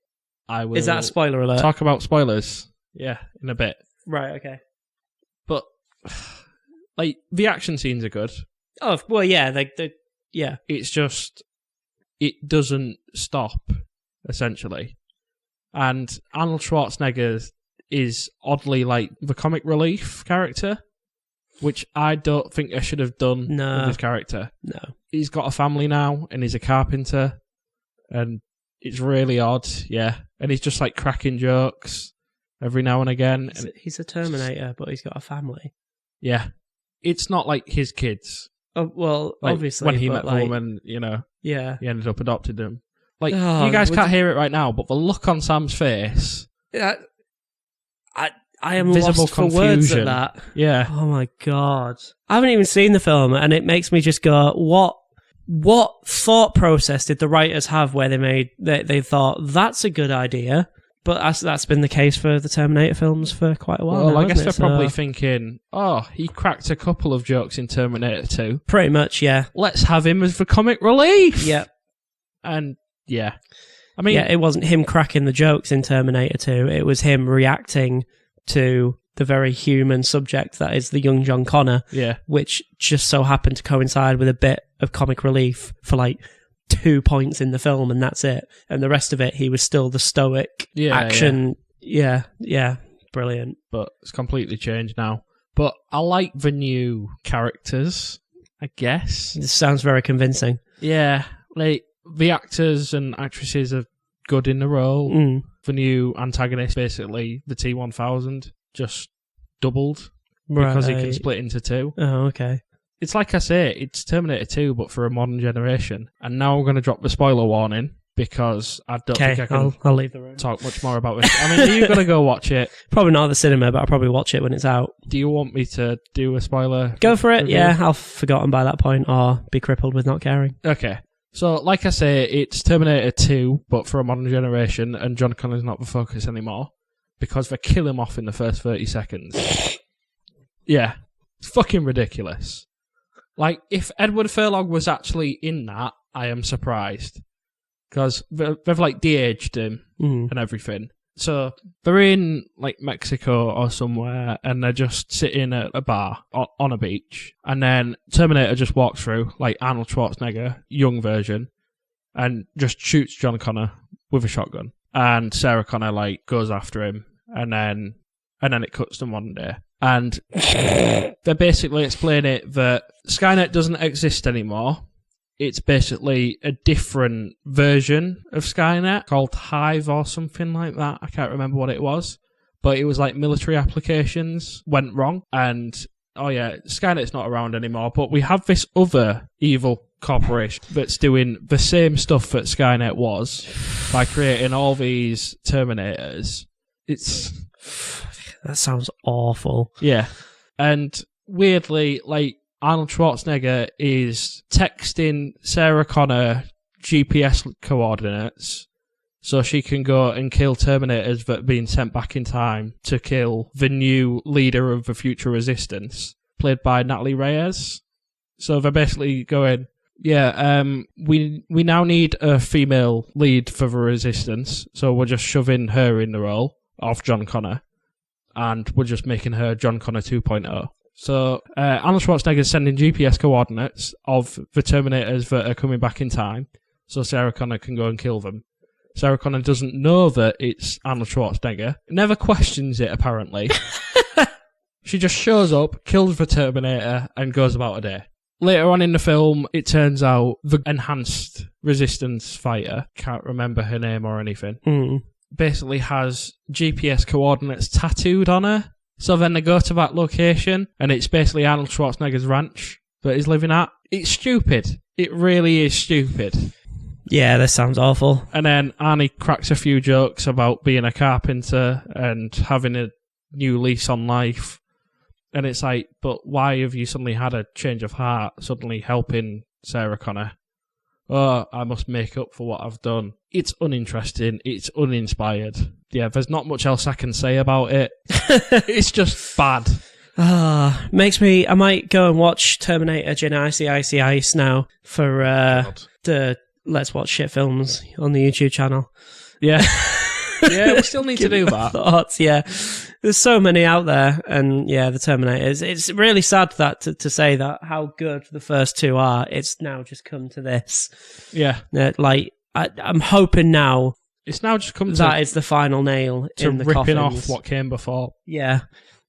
I will. Is that a spoiler alert? Talk about spoilers. Yeah, in a bit. Right, okay. But, like, the action scenes are good. Oh, well, yeah, yeah. It's just, it doesn't stop, essentially. And Arnold Schwarzenegger is oddly like the comic relief character, which I don't think I should have done with his character. No. He's got a family now, and he's a carpenter, and it's really odd, yeah. And he's just like cracking jokes every now and again. He's a Terminator, but he's got a family. Yeah. It's not like his kids. Oh, well, like, obviously. When he met the woman, he ended up adopting them. Like, you guys can't hear it right now, but the look on Sam's face. I am visible lost confusion. For words at that. Yeah. Oh my God. I haven't even seen the film, and it makes me just go, what thought process did the writers have where they thought, that's a good idea? But that's been the case for the Terminator films for quite a while. Well, now, I guess they're so probably thinking, he cracked a couple of jokes in Terminator 2. Pretty much, yeah. Let's have him as the comic relief. Yeah. And, yeah. I mean... Yeah, it wasn't him cracking the jokes in Terminator 2. It was him reacting to the very human subject that is the young John Connor. Yeah. Which just so happened to coincide with a bit of comic relief for, like, 2 points in the film, and that's it. And the rest of it, he was still the stoic action. Yeah, brilliant. But it's completely changed now. But I like the new characters, I guess. This sounds very convincing. Yeah, like the actors and actresses are good in the role. The new antagonist, basically, the T-1000, just doubled because he can split into two. Oh, okay. It's like I say, it's Terminator 2, but for a modern generation. And now I'm going to drop the spoiler warning, because I don't think I can I'll leave the room. Talk much more about this. I mean, are you going to go watch it? Probably not at the cinema, but I'll probably watch it when it's out. Do you want me to do a spoiler? Go for it, review? yeah. I'll have forgotten by that point, or be crippled with not caring. Okay. So, like I say, it's Terminator 2, but for a modern generation, and John Connor's not the focus anymore, because they kill him off in the first 30 seconds. Yeah. It's fucking ridiculous. Like, if Edward Furlong was actually in that, I am surprised. Because they've, like, de-aged him and everything. So, they're in, like, Mexico or somewhere, and they're just sitting at a bar on a beach. And then Terminator just walks through, like Arnold Schwarzenegger, young version, and just shoots John Connor with a shotgun. And Sarah Connor, like, goes after him, and then it cuts to one day. And they're basically explaining it that Skynet doesn't exist anymore. It's basically a different version of Skynet called Hive or something like that. I can't remember what it was. But it was like military applications went wrong. And, Skynet's not around anymore. But we have this other evil corporation that's doing the same stuff that Skynet was by creating all these Terminators. That sounds awful. Yeah. And weirdly, like, Arnold Schwarzenegger is texting Sarah Connor GPS coordinates so she can go and kill Terminators that are being sent back in time to kill the new leader of the future resistance, played by Natalie Reyes. So they're basically going, we now need a female lead for the resistance, so we're just shoving her in the role of John Connor. And we're just making her John Connor 2.0. So Arnold Schwarzenegger is sending GPS coordinates of the Terminators that are coming back in time, so Sarah Connor can go and kill them. Sarah Connor doesn't know that it's Arnold Schwarzenegger, never questions it apparently. She just shows up, kills the Terminator, and goes about a day. Later on in the film, it turns out the enhanced resistance fighter, can't remember her name or anything, basically has GPS coordinates tattooed on her. So then they go to that location, and it's basically Arnold Schwarzenegger's ranch that he's living at. It's stupid. It really is stupid. Yeah, this sounds awful. And then Arnie cracks a few jokes about being a carpenter and having a new lease on life. And it's like, but why have you suddenly had a change of heart, suddenly helping Sarah Connor? Oh, I must make up for what I've done. It's uninteresting. It's uninspired. Yeah, there's not much else I can say about it. It's just bad. Makes me... I might go and watch Terminator Gen Icy Ice now for the Let's Watch Shit Films on the YouTube channel. Yeah. Yeah, we still need to do that. Thoughts, yeah. There's so many out there, and yeah, the Terminators. It's really sad that to say that how good the first two are, it's now just come to this. Yeah. I'm hoping now it's now just come to that is the final nail in the ripping coffins. off what came before. Yeah.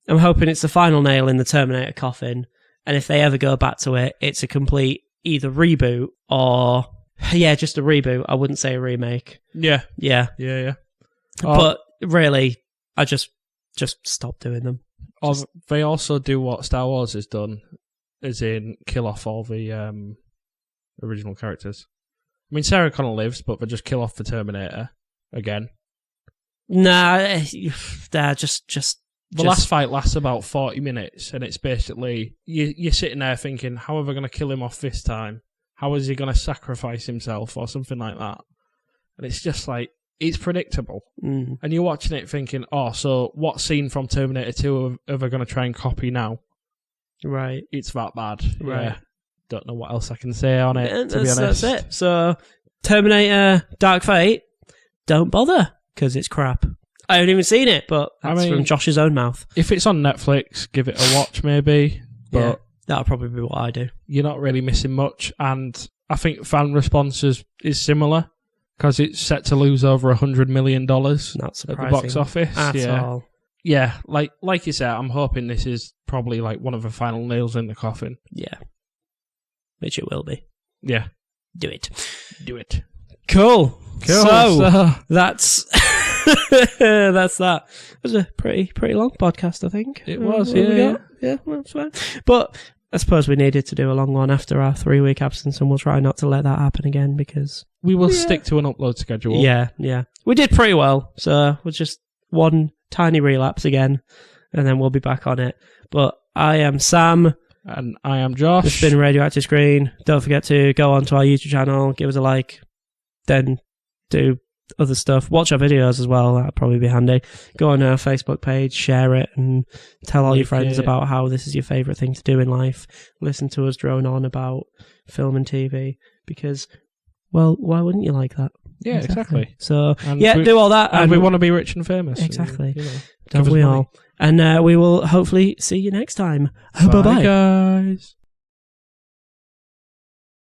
I'm hoping it's the final nail in the Terminator coffin, and if they ever go back to it, it's a complete either reboot or... Yeah, just a reboot. I wouldn't say a remake. Yeah. Yeah. Yeah. But really, I just stop doing them. They also do what Star Wars has done, as in kill off all the original characters. I mean, Sarah Connor lives, but they just kill off the Terminator again. Nah, just the last fight lasts about 40 minutes, and it's basically you're sitting there thinking, how are they going to kill him off this time? How is he going to sacrifice himself or something like that? And it's just like, it's predictable. Mm. And you're watching it thinking, oh, so what scene from Terminator 2 are they going to try and copy now? Right. It's that bad. Right. Yeah. Don't know what else I can say on it, to be honest. That's it. So, Terminator Dark Fate, don't bother, because it's crap. I haven't even seen it, but that's from Josh's own mouth. If it's on Netflix, give it a watch maybe. But yeah, that'll probably be what I do. You're not really missing much, and I think fan response is similar, because it's set to lose over $100 million Not surprising at the box office. At all. Yeah, like you said, I'm hoping this is probably like one of the final nails in the coffin. Yeah. Which it will be. Yeah. Do it. Cool. So that's that's that. It was a pretty long podcast, I think. It was, Yeah, that's fine. But I suppose we needed to do a long one after our 3-week absence, and we'll try not to let that happen again, because we will stick to an upload schedule. Yeah. We did pretty well, so we'll just one tiny relapse again, and then we'll be back on it. But I am Sam. And I am Josh. It's been Radioactive Screen. Don't forget to go onto our YouTube channel, give us a like, then do other stuff. Watch our videos as well. That'd probably be handy. Go on our Facebook page, share it, and tell all your friends about how this is your favourite thing to do in life. Listen to us drone on about film and TV, because, well, why wouldn't you like that? Yeah, exactly. So, do all that. And we want to be rich and famous. Exactly. And, don't we all? And we will hopefully see you next time. Bye, guys.